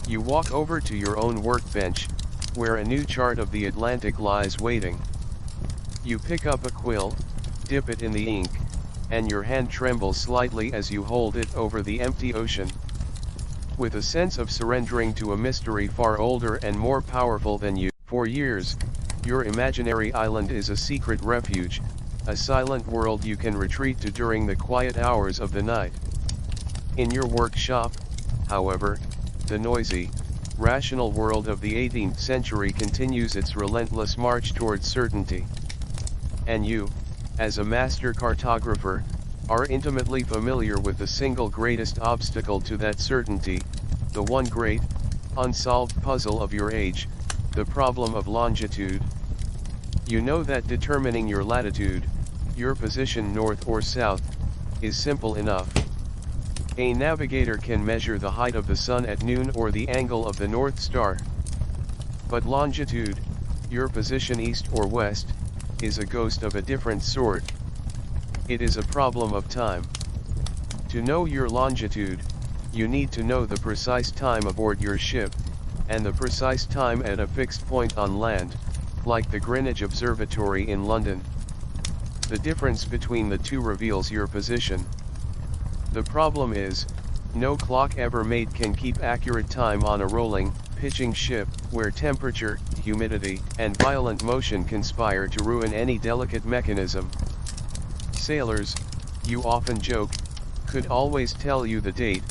You walk over to your own workbench, where a new chart of the Atlantic lies waiting. You pick up a quill, dip it in the ink, and your hand trembles slightly as you hold it over the empty ocean. With a sense of surrendering to a mystery far older and more powerful than you, for years, your imaginary island is a secret refuge, a silent world you can retreat to during the quiet hours of the night. In your workshop, however, the noisy, rational world of the 18th century continues its relentless march towards certainty. And you, as a master cartographer, are intimately familiar with the single greatest obstacle to that certainty, the one great, unsolved puzzle of your age, the problem of longitude. You know that determining your latitude, your position north or south, is simple enough. A navigator can measure the height of the sun at noon or the angle of the North Star. But longitude, your position east or west, is a ghost of a different sort. It is a problem of time. To know your longitude, you need to know the precise time aboard your ship, and the precise time at a fixed point on land, like the Greenwich Observatory in London. The difference between the two reveals your position. The problem is, no clock ever made can keep accurate time on a rolling, pitching ship, where temperature, humidity, and violent motion conspire to ruin any delicate mechanism. Sailors, you often joke, could always tell you the date,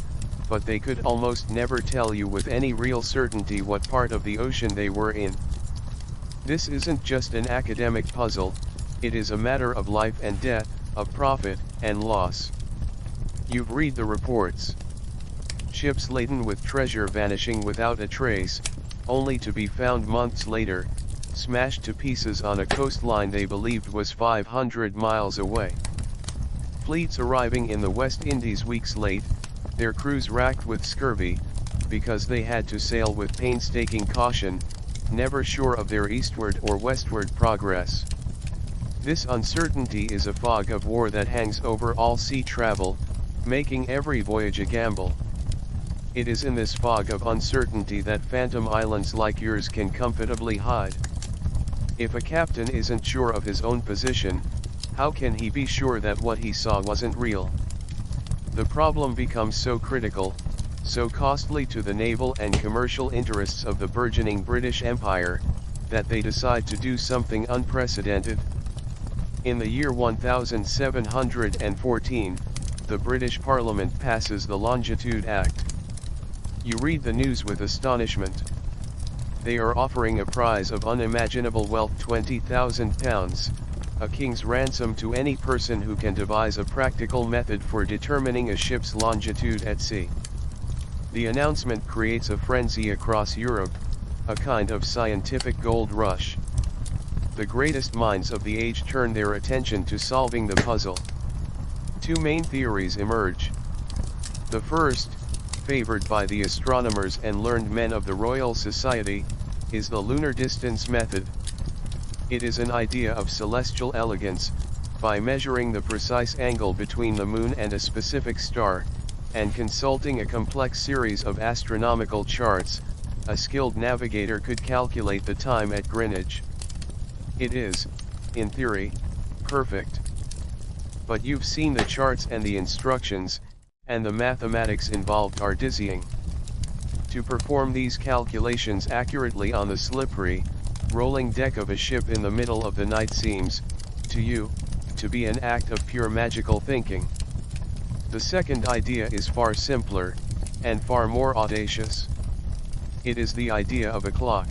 but they could almost never tell you with any real certainty what part of the ocean they were in. This isn't just an academic puzzle, it is a matter of life and death, of profit and loss. You've read the reports. Ships laden with treasure vanishing without a trace, only to be found months later, smashed to pieces on a coastline they believed was 500 miles away. Fleets arriving in the West Indies weeks late, their crews racked with scurvy, because they had to sail with painstaking caution, never sure of their eastward or westward progress. This uncertainty is a fog of war that hangs over all sea travel, making every voyage a gamble. It is in this fog of uncertainty that phantom islands like yours can comfortably hide. If a captain isn't sure of his own position, how can he be sure that what he saw wasn't real? The problem becomes so critical, so costly to the naval and commercial interests of the burgeoning British Empire, that they decide to do something unprecedented. In the year 1714, the British Parliament passes the Longitude Act. You read the news with astonishment. They are offering a prize of unimaginable wealth, £20,000, a king's ransom to any person who can devise a practical method for determining a ship's longitude at sea. The announcement creates a frenzy across Europe, a kind of scientific gold rush. The greatest minds of the age turn their attention to solving the puzzle. Two main theories emerge. The first, favored by the astronomers and learned men of the Royal Society, is the lunar distance method. It is an idea of celestial elegance, by measuring the precise angle between the moon and a specific star, and consulting a complex series of astronomical charts, a skilled navigator could calculate the time at Greenwich. It is, in theory, perfect. But you've seen the charts and the instructions, and the mathematics involved are dizzying. To perform these calculations accurately on the slippery, rolling deck of a ship in the middle of the night seems, to you, to be an act of pure magical thinking. The second idea is far simpler, and far more audacious. It is the idea of a clock.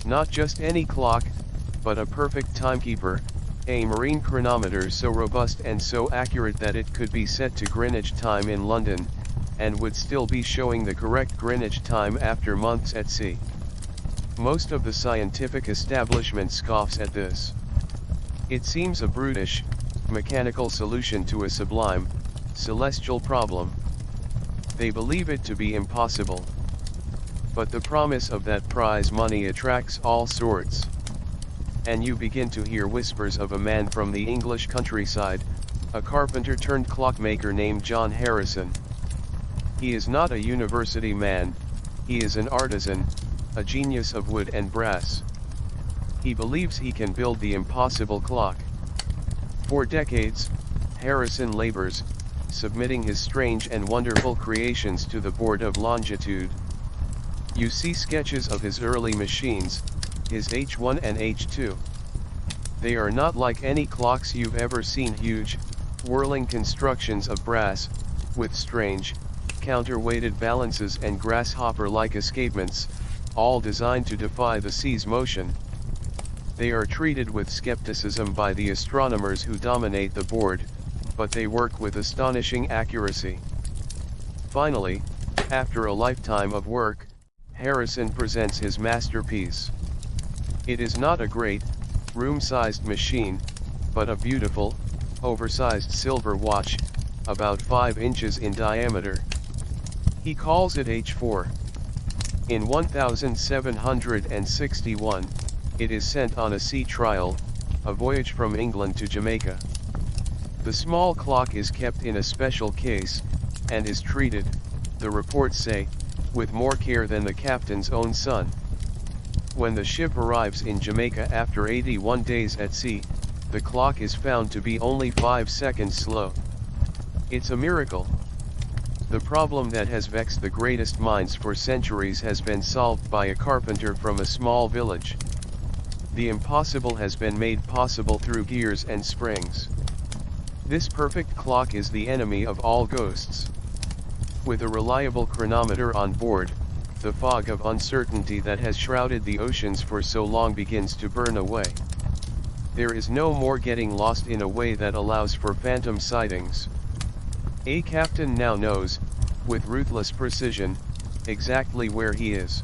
Not just any clock, but a perfect timekeeper, a marine chronometer so robust and so accurate that it could be set to Greenwich time in London, and would still be showing the correct Greenwich time after months at sea. Most of the scientific establishment scoffs at this. It seems a brutish, mechanical solution to a sublime, celestial problem. They believe it to be impossible. But the promise of that prize money attracts all sorts. And you begin to hear whispers of a man from the English countryside, a carpenter turned clockmaker named John Harrison. He is not a university man, he is an artisan, a genius of wood and brass. He believes he can build the impossible clock. For decades, Harrison labors, submitting his strange and wonderful creations to the Board of Longitude. You see sketches of his early machines, his H1 and H2. They are not like any clocks you've ever seen, huge, whirling constructions of brass, with strange, counterweighted balances and grasshopper-like escapements, all designed to defy the sea's motion. They are treated with skepticism by the astronomers who dominate the board, but they work with astonishing accuracy. Finally, after a lifetime of work, Harrison presents his masterpiece. It is not a great, room-sized machine, but a beautiful, oversized silver watch, about 5 inches in diameter. He calls it H4. In 1761, it is sent on a sea trial, a voyage from England to Jamaica. The small clock is kept in a special case, and is treated, the reports say, with more care than the captain's own son. When the ship arrives in Jamaica after 81 days at sea, the clock is found to be only 5 seconds slow. It's a miracle. The problem that has vexed the greatest minds for centuries has been solved by a carpenter from a small village. The impossible has been made possible through gears and springs. This perfect clock is the enemy of all ghosts. With a reliable chronometer on board, the fog of uncertainty that has shrouded the oceans for so long begins to burn away. There is no more getting lost in a way that allows for phantom sightings. A captain now knows, with ruthless precision, exactly where he is.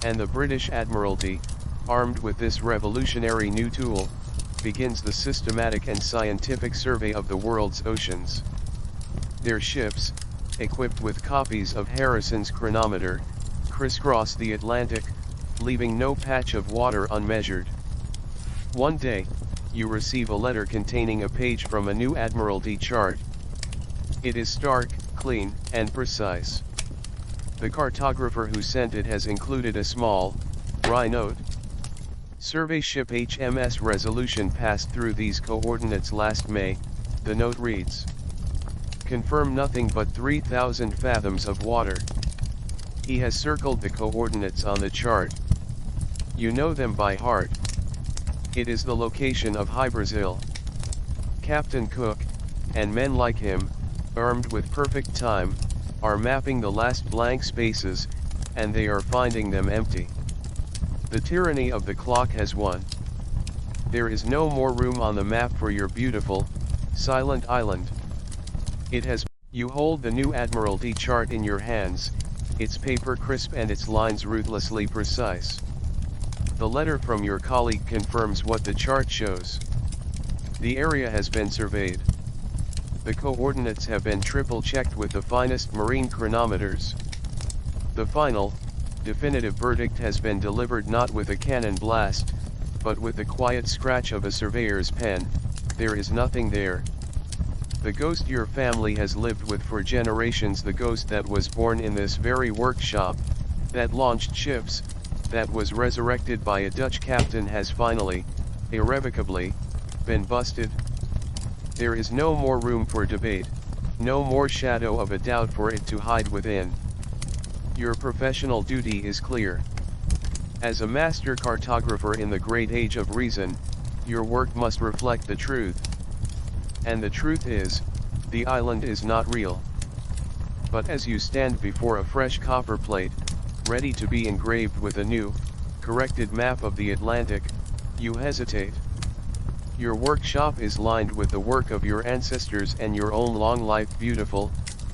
And the British Admiralty, armed with this revolutionary new tool, begins the systematic and scientific survey of the world's oceans. Their ships, equipped with copies of Harrison's chronometer, crisscross the Atlantic, leaving no patch of water unmeasured. One day, you receive a letter containing a page from a new Admiralty chart. It is stark, clean, and precise. The cartographer who sent it has included a small, wry note. Survey ship HMS Resolution passed through these coordinates last May, the note reads. Confirm nothing but 3,000 fathoms of water. He has circled the coordinates on the chart. You know them by heart. It is the location of Hy Brasil. Captain Cook, and men like him, armed with perfect time, are mapping the last blank spaces, and they are finding them empty. The tyranny of the clock has won. There is no more room on the map for your beautiful, silent island. It has. You hold the new Admiralty chart in your hands, its paper crisp and its lines ruthlessly precise. The letter from your colleague confirms what the chart shows. The area has been surveyed. The coordinates have been triple-checked with the finest marine chronometers. The final, definitive verdict has been delivered not with a cannon blast, but with the quiet scratch of a surveyor's pen. There is nothing there. The ghost your family has lived with for generations, the ghost that was born in this very workshop, that launched ships, that was resurrected by a Dutch captain, has finally, irrevocably, been busted. There is no more room for debate, no more shadow of a doubt for it to hide within. Your professional duty is clear. As a master cartographer in the great age of reason, your work must reflect the truth. And the truth is, the island is not real. But as you stand before a fresh copper plate, ready to be engraved with a new, corrected map of the Atlantic, you hesitate. Your workshop is lined with the work of your ancestors and your own long-lived beautiful,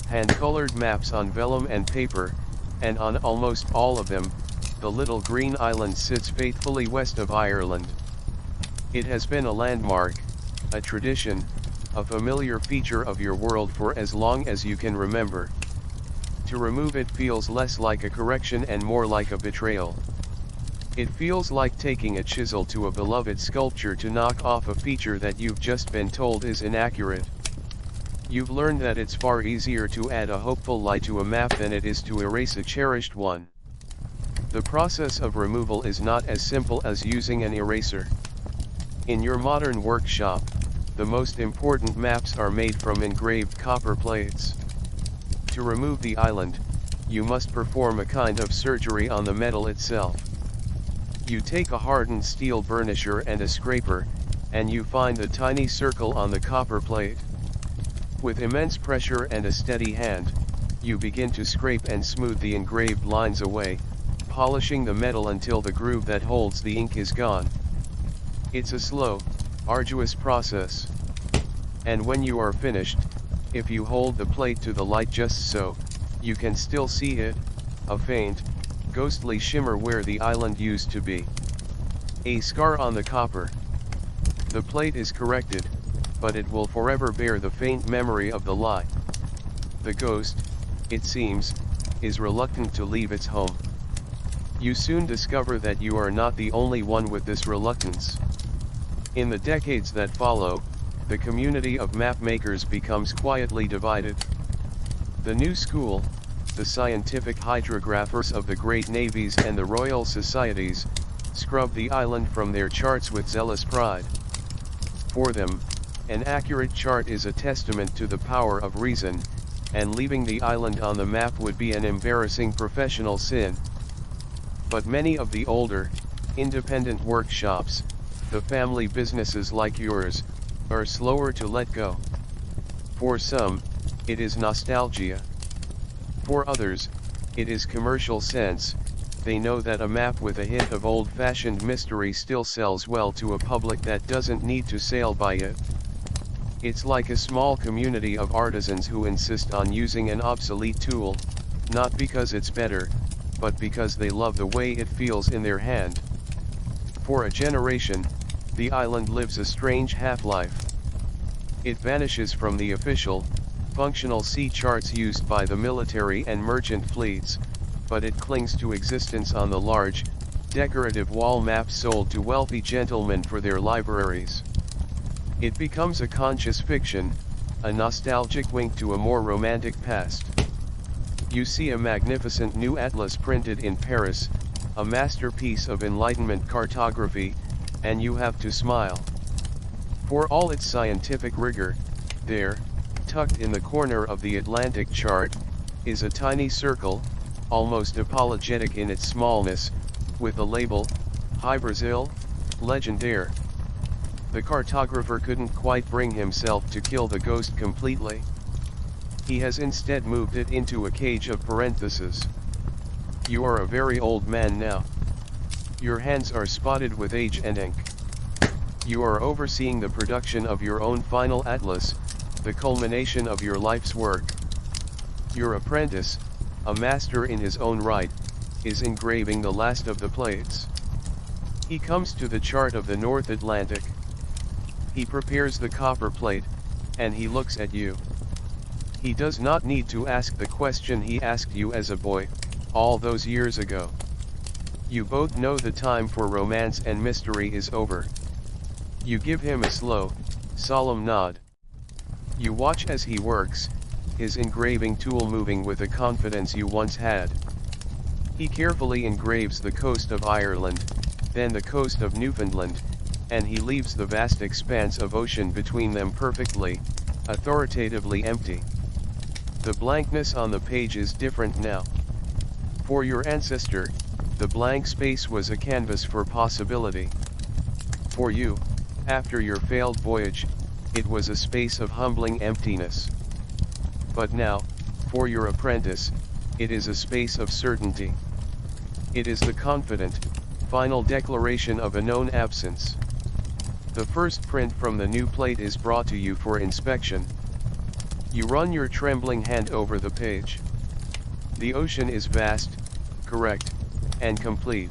hand-colored maps on vellum and paper, and on almost all of them, the little green island sits faithfully west of Ireland. It has been a landmark, a tradition, a familiar feature of your world for as long as you can remember. To remove it feels less like a correction and more like a betrayal. It feels like taking a chisel to a beloved sculpture to knock off a feature that you've just been told is inaccurate. You've learned that it's far easier to add a hopeful light to a map than it is to erase a cherished one. The process of removal is not as simple as using an eraser. In your modern workshop, the most important maps are made from engraved copper plates. To remove the island, you must perform a kind of surgery on the metal itself. You take a hardened steel burnisher and a scraper, and you find the tiny circle on the copper plate. With immense pressure and a steady hand, you begin to scrape and smooth the engraved lines away, polishing the metal until the groove that holds the ink is gone. It's a slow, arduous process. And when you are finished, if you hold the plate to the light just so, you can still see it, a faint, ghostly shimmer where the island used to be. A scar on the copper. The plate is corrected, but it will forever bear the faint memory of the lie. The ghost, it seems, is reluctant to leave its home. You soon discover that you are not the only one with this reluctance. In the decades that follow, the community of map makers becomes quietly divided. The new school, the scientific hydrographers of the great navies and the royal societies, scrub the island from their charts with zealous pride. For them, an accurate chart is a testament to the power of reason, and leaving the island on the map would be an embarrassing professional sin. But many of the older, independent workshops, the family businesses like yours, are slower to let go. For some, it is nostalgia. For others, it is commercial sense. They know that a map with a hint of old-fashioned mystery still sells well to a public that doesn't need to sail by it. It's like a small community of artisans who insist on using an obsolete tool, not because it's better, but because they love the way it feels in their hand. For a generation, the island lives a strange half-life. It vanishes from the official, functional sea charts used by the military and merchant fleets, but it clings to existence on the large, decorative wall maps sold to wealthy gentlemen for their libraries. It becomes a conscious fiction, a nostalgic wink to a more romantic past. You see a magnificent new atlas printed in Paris, a masterpiece of Enlightenment cartography, and you have to smile. For all its scientific rigor, there, tucked in the corner of the Atlantic chart, is a tiny circle, almost apologetic in its smallness, with the label, Hi Brazil, Legendaire. The cartographer couldn't quite bring himself to kill the ghost completely. He has instead moved it into a cage of parentheses. You are a very old man now. Your hands are spotted with age and ink. You are overseeing the production of your own final atlas, the culmination of your life's work. Your apprentice, a master in his own right, is engraving the last of the plates. He comes to the chart of the North Atlantic. He prepares the copper plate, and he looks at you. He does not need to ask the question he asked you as a boy, all those years ago. You both know the time for romance and mystery is over. You give him a slow, solemn nod. You watch as he works, his engraving tool moving with a confidence you once had. He carefully engraves the coast of Ireland, then the coast of Newfoundland, and he leaves the vast expanse of ocean between them perfectly, authoritatively empty. The blankness on the page is different now. For your ancestor, the blank space was a canvas for possibility. For you, after your failed voyage, it was a space of humbling emptiness. But now, for your apprentice, it is a space of certainty. It is the confident, final declaration of a known absence. The first print from the new plate is brought to you for inspection. You run your trembling hand over the page. The ocean is vast, correct, and complete.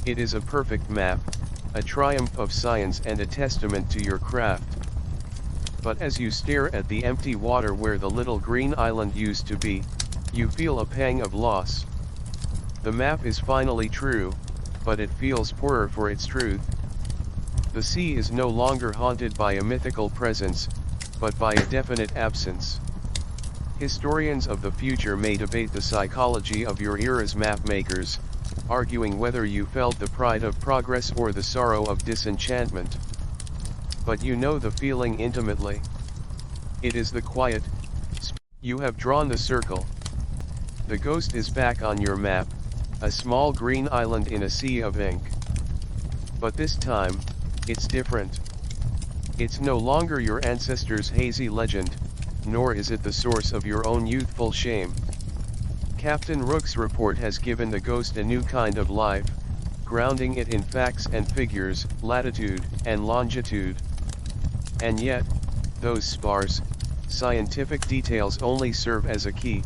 It is a perfect map, a triumph of science and a testament to your craft. But as you stare at the empty water where the little green island used to be, you feel a pang of loss. The map is finally true, but it feels poorer for its truth. The sea is no longer haunted by a mythical presence, but by a definite absence. Historians of the future may debate the psychology of your era's mapmakers, arguing whether you felt the pride of progress or the sorrow of disenchantment. But you know the feeling intimately. It is the quiet. You have drawn the circle. The ghost is back on your map, a small green island in a sea of ink. But this time, it's different. It's no longer your ancestors' hazy legend, nor is it the source of your own youthful shame. Captain Rook's report has given the ghost a new kind of life, grounding it in facts and figures, latitude and longitude. And yet, those sparse, scientific details only serve as a key,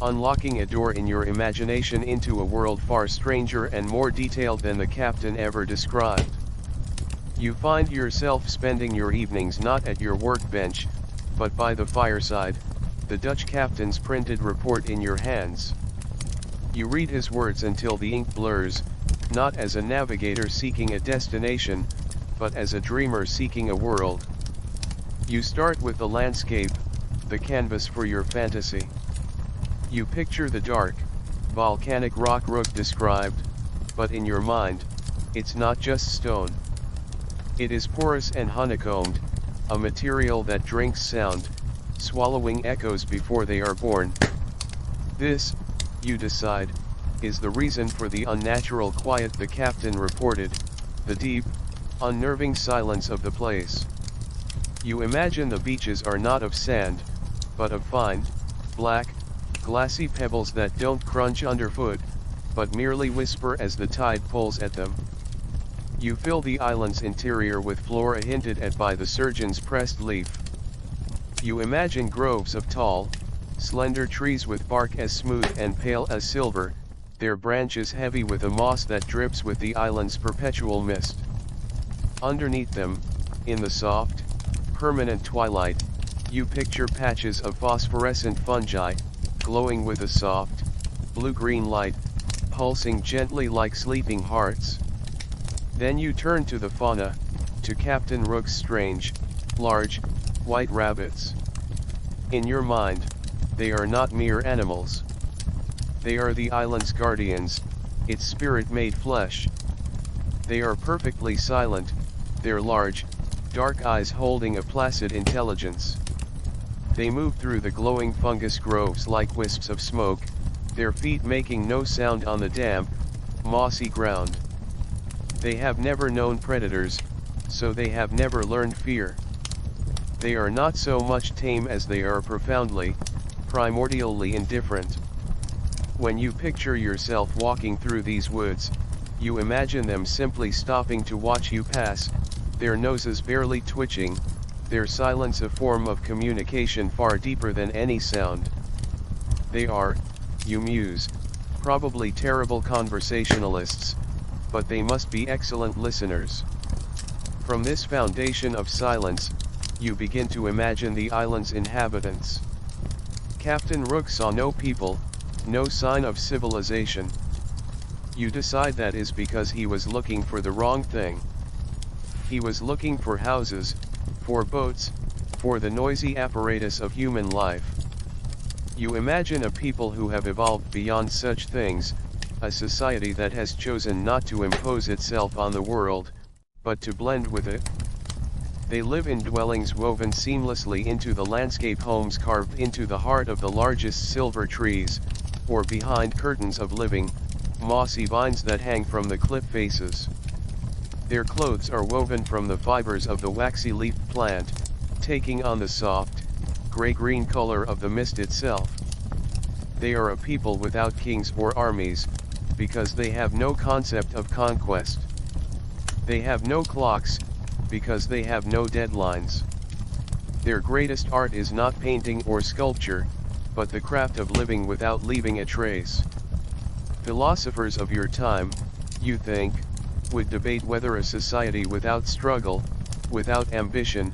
unlocking a door in your imagination into a world far stranger and more detailed than the captain ever described. You find yourself spending your evenings not at your workbench, but by the fireside, the Dutch captain's printed report in your hands. You read his words until the ink blurs, not as a navigator seeking a destination, but as a dreamer seeking a world. You start with the landscape, the canvas for your fantasy. You picture the dark, volcanic rock Rook described, but in your mind, it's not just stone. It is porous and honeycombed, a material that drinks sound, swallowing echoes before they are born. This, you decide, is the reason for the unnatural quiet the captain reported, the deep, unnerving silence of the place. You imagine the beaches are not of sand, but of fine, black, glassy pebbles that don't crunch underfoot, but merely whisper as the tide pulls at them. You fill the island's interior with flora hinted at by the surgeon's pressed leaf. You imagine groves of tall, slender trees with bark as smooth and pale as silver, their branches heavy with a moss that drips with the island's perpetual mist. Underneath them, in the soft, permanent twilight, you picture patches of phosphorescent fungi, glowing with a soft, blue-green light, pulsing gently like sleeping hearts. Then you turn to the fauna, to Captain Rook's strange, large, white rabbits. In your mind, they are not mere animals. They are the island's guardians, its spirit made flesh. They are perfectly silent, their large, dark eyes holding a placid intelligence. They move through the glowing fungus groves like wisps of smoke, their feet making no sound on the damp, mossy ground. They have never known predators, so they have never learned fear. They are not so much tame as they are profoundly, primordially indifferent. When you picture yourself walking through these woods, You imagine them simply stopping to watch you pass, their noses barely twitching, their silence a form of communication far deeper than any sound. They are, you muse, probably terrible conversationalists, but they must be excellent listeners. From this foundation of silence, you begin to imagine the island's inhabitants. Captain Rook saw no people, no sign of civilization. You decide that is because he was looking for the wrong thing. He was looking for houses, for boats, for the noisy apparatus of human life. You imagine a people who have evolved beyond such things, a society that has chosen not to impose itself on the world, but to blend with it. They live in dwellings woven seamlessly into the landscape, homes carved into the heart of the largest silver trees, or behind curtains of living, mossy vines that hang from the cliff faces. Their clothes are woven from the fibers of the waxy leaf plant, taking on the soft, gray-green color of the mist itself. They are a people without kings or armies, because they have no concept of conquest. They have no clocks, because they have no deadlines. Their greatest art is not painting or sculpture, but the craft of living without leaving a trace. Philosophers of your time, you think, would debate whether a society without struggle, without ambition,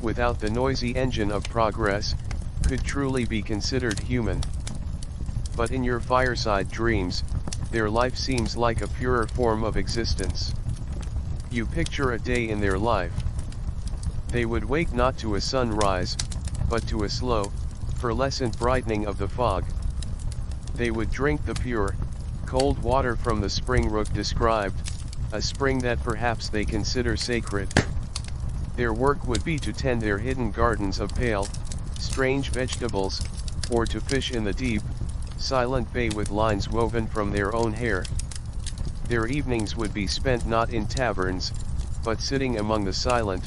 without the noisy engine of progress, could truly be considered human. But in your fireside dreams, their life seems like a purer form of existence. You picture a day in their life. They would wake not to a sunrise, but to a slow, pearlescent brightening of the fog. They would drink the pure, cold water from the spring Rook described, a spring that perhaps they consider sacred. Their work would be to tend their hidden gardens of pale, strange vegetables, or to fish in the deep, silent bay with lines woven from their own hair. Their evenings would be spent not in taverns, but sitting among the silent,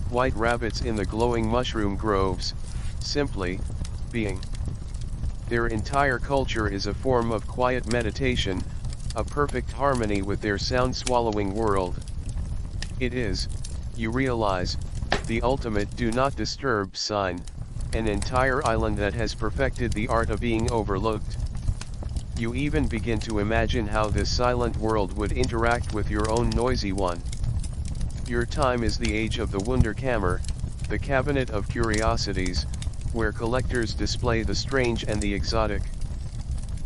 white rabbits in the glowing mushroom groves, simply being. Their entire culture is a form of quiet meditation, a perfect harmony with their sound-swallowing world. It is, you realize, the ultimate do not disturb sign, an entire island that has perfected the art of being overlooked. You even begin to imagine how this silent world would interact with your own noisy one. Your time is the age of the Wunderkammer, the cabinet of curiosities, where collectors display the strange and the exotic.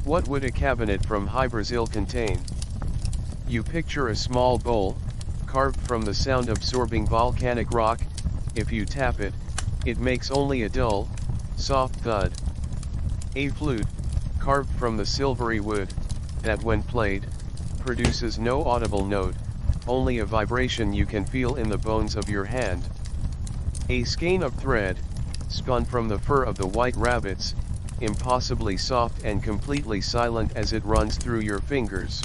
What would a cabinet from High Brazil contain? You picture a small bowl, carved from the sound-absorbing volcanic rock. If you tap it, it makes only a dull, soft thud. A flute, carved from the silvery wood, that when played, produces no audible note, only a vibration you can feel in the bones of your hand. A skein of thread, spun from the fur of the white rabbits, impossibly soft and completely silent as it runs through your fingers.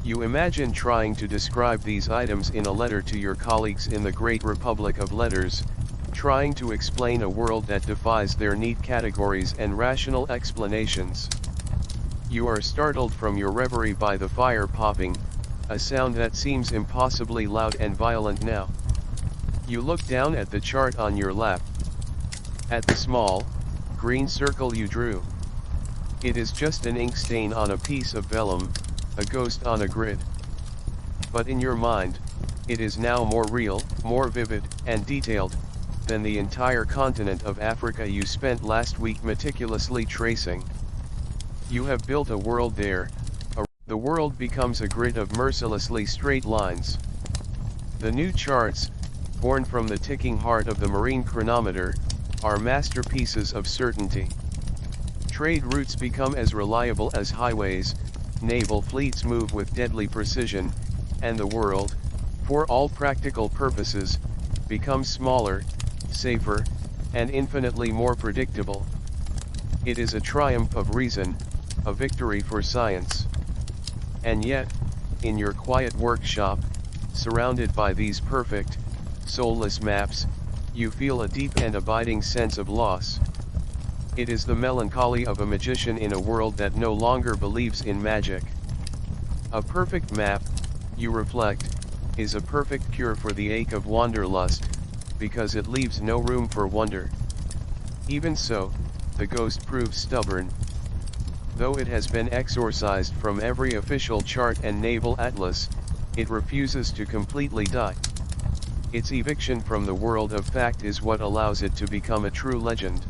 You imagine trying to describe these items in a letter to your colleagues in the great republic of letters, trying to explain a world that defies their neat categories and rational explanations. You are startled from your reverie by the fire popping, a sound that seems impossibly loud and violent now. You look down at the chart on your lap. At the small, green circle you drew. It is just an ink stain on a piece of vellum, a ghost on a grid. But in your mind, it is now more real, more vivid, and detailed, than the entire continent of Africa you spent last week meticulously tracing. You have built a world there. The world becomes a grid of mercilessly straight lines. The new charts, born from the ticking heart of the marine chronometer, are masterpieces of certainty. Trade routes become as reliable as highways, naval fleets move with deadly precision, and the world, for all practical purposes, becomes smaller, safer, and infinitely more predictable. It is a triumph of reason, a victory for science. And yet, in your quiet workshop, surrounded by these perfect, soulless maps, you feel a deep and abiding sense of loss. It is the melancholy of a magician in a world that no longer believes in magic. A perfect map, you reflect, is a perfect cure for the ache of wanderlust, because it leaves no room for wonder. Even so, the ghost proves stubborn. Though it has been exorcised from every official chart and naval atlas, it refuses to completely die. Its eviction from the world of fact is what allows it to become a true legend.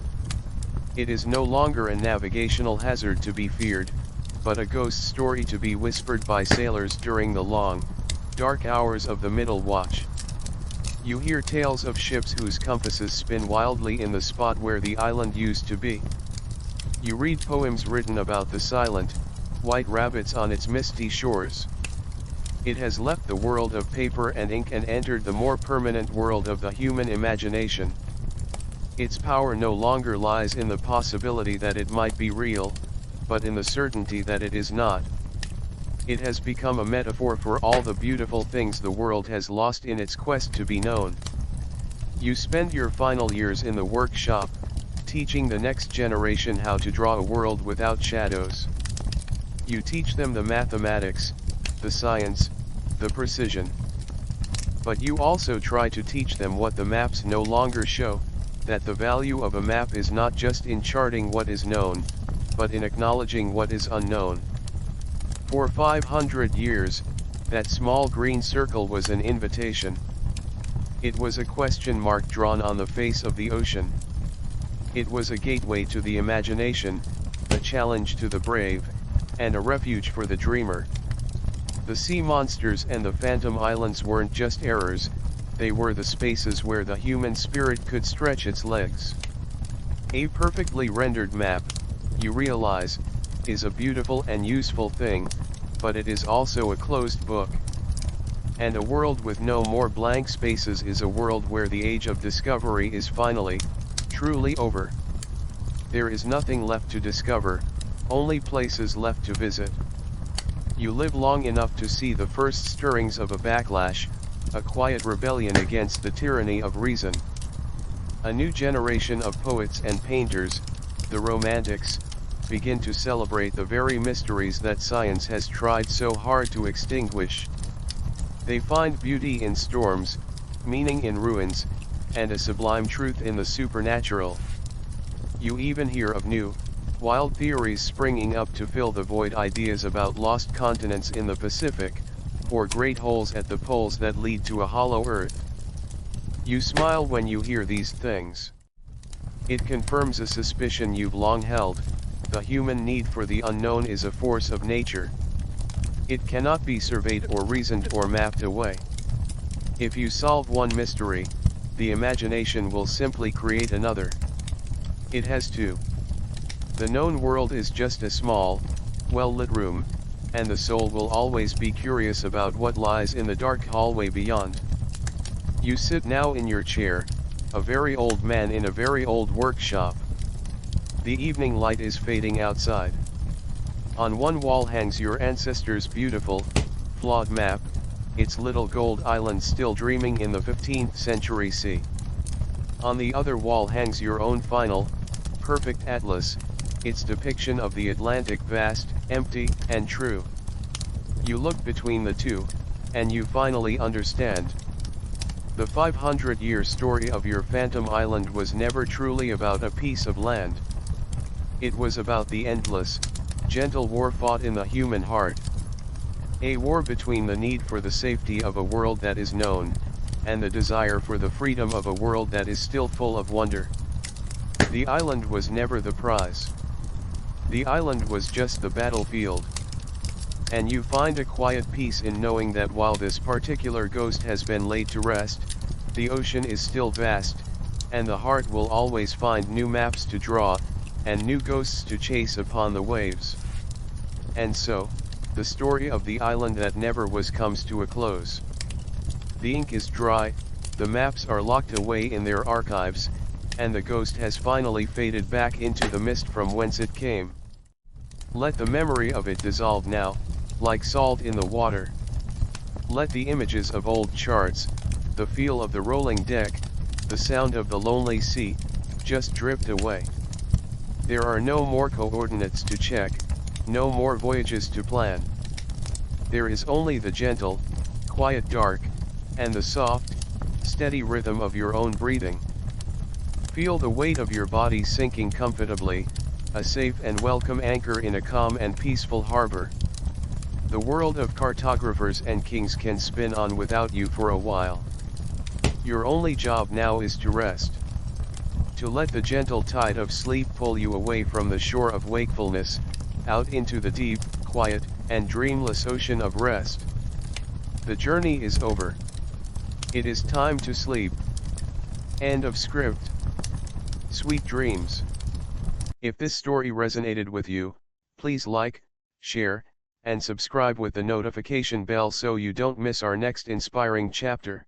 It is no longer a navigational hazard to be feared, but a ghost story to be whispered by sailors during the long, dark hours of the middle watch. You hear tales of ships whose compasses spin wildly in the spot where the island used to be. You read poems written about the silent, white rabbits on its misty shores. It has left the world of paper and ink and entered the more permanent world of the human imagination. Its power no longer lies in the possibility that it might be real, but in the certainty that it is not. It has become a metaphor for all the beautiful things the world has lost in its quest to be known. You spend your final years in the workshop, teaching the next generation how to draw a world without shadows. You teach them the mathematics, the science, the precision. But you also try to teach them what the maps no longer show, that the value of a map is not just in charting what is known, but in acknowledging what is unknown. For 500 years, that small green circle was an invitation. It was a question mark drawn on the face of the ocean. It was a gateway to the imagination, a challenge to the brave, and a refuge for the dreamer. The sea monsters and the phantom islands weren't just errors, they were the spaces where the human spirit could stretch its legs. A perfectly rendered map, you realize, is a beautiful and useful thing, but it is also a closed book. And a world with no more blank spaces is a world where the age of discovery is finally, truly over. There is nothing left to discover, only places left to visit. You live long enough to see the first stirrings of a backlash, a quiet rebellion against the tyranny of reason. A new generation of poets and painters, the Romantics, begin to celebrate the very mysteries that science has tried so hard to extinguish. They find beauty in storms, meaning in ruins, and a sublime truth in the supernatural. You even hear of new, wild theories springing up to fill the void, ideas about lost continents in the Pacific, or great holes at the poles that lead to a hollow earth. You smile when you hear these things. It confirms a suspicion you've long held: the human need for the unknown is a force of nature. It cannot be surveyed or reasoned or mapped away. If you solve one mystery, the imagination will simply create another. It has to. The known world is just a small, well-lit room, and the soul will always be curious about what lies in the dark hallway beyond. You sit now in your chair, a very old man in a very old workshop. The evening light is fading outside. On one wall hangs your ancestors' beautiful, flawed map, its little gold island still dreaming in the 15th century sea. On the other wall hangs your own final, perfect atlas, its depiction of the Atlantic vast, empty, and true. You look between the two, and you finally understand. The 500-year story of your phantom island was never truly about a piece of land. It was about the endless, gentle war fought in the human heart. A war between the need for the safety of a world that is known, and the desire for the freedom of a world that is still full of wonder. The island was never the prize. The island was just the battlefield. And you find a quiet peace in knowing that while this particular ghost has been laid to rest, the ocean is still vast, and the heart will always find new maps to draw, and new ghosts to chase upon the waves. And so, the story of the island that never was comes to a close. The ink is dry, the maps are locked away in their archives, and the ghost has finally faded back into the mist from whence it came. Let the memory of it dissolve now, like salt in the water. Let the images of old charts, the feel of the rolling deck, the sound of the lonely sea, just drift away. There are no more coordinates to check, no more voyages to plan. There is only the gentle, quiet dark, and the soft, steady rhythm of your own breathing. Feel the weight of your body sinking comfortably, a safe and welcome anchor in a calm and peaceful harbor. The world of cartographers and kings can spin on without you for a while. Your only job now is to rest. To let the gentle tide of sleep pull you away from the shore of wakefulness, out into the deep, quiet, and dreamless ocean of rest. The journey is over. It is time to sleep. End of script. Sweet dreams. If this story resonated with you, please like, share, and subscribe with the notification bell so you don't miss our next inspiring chapter.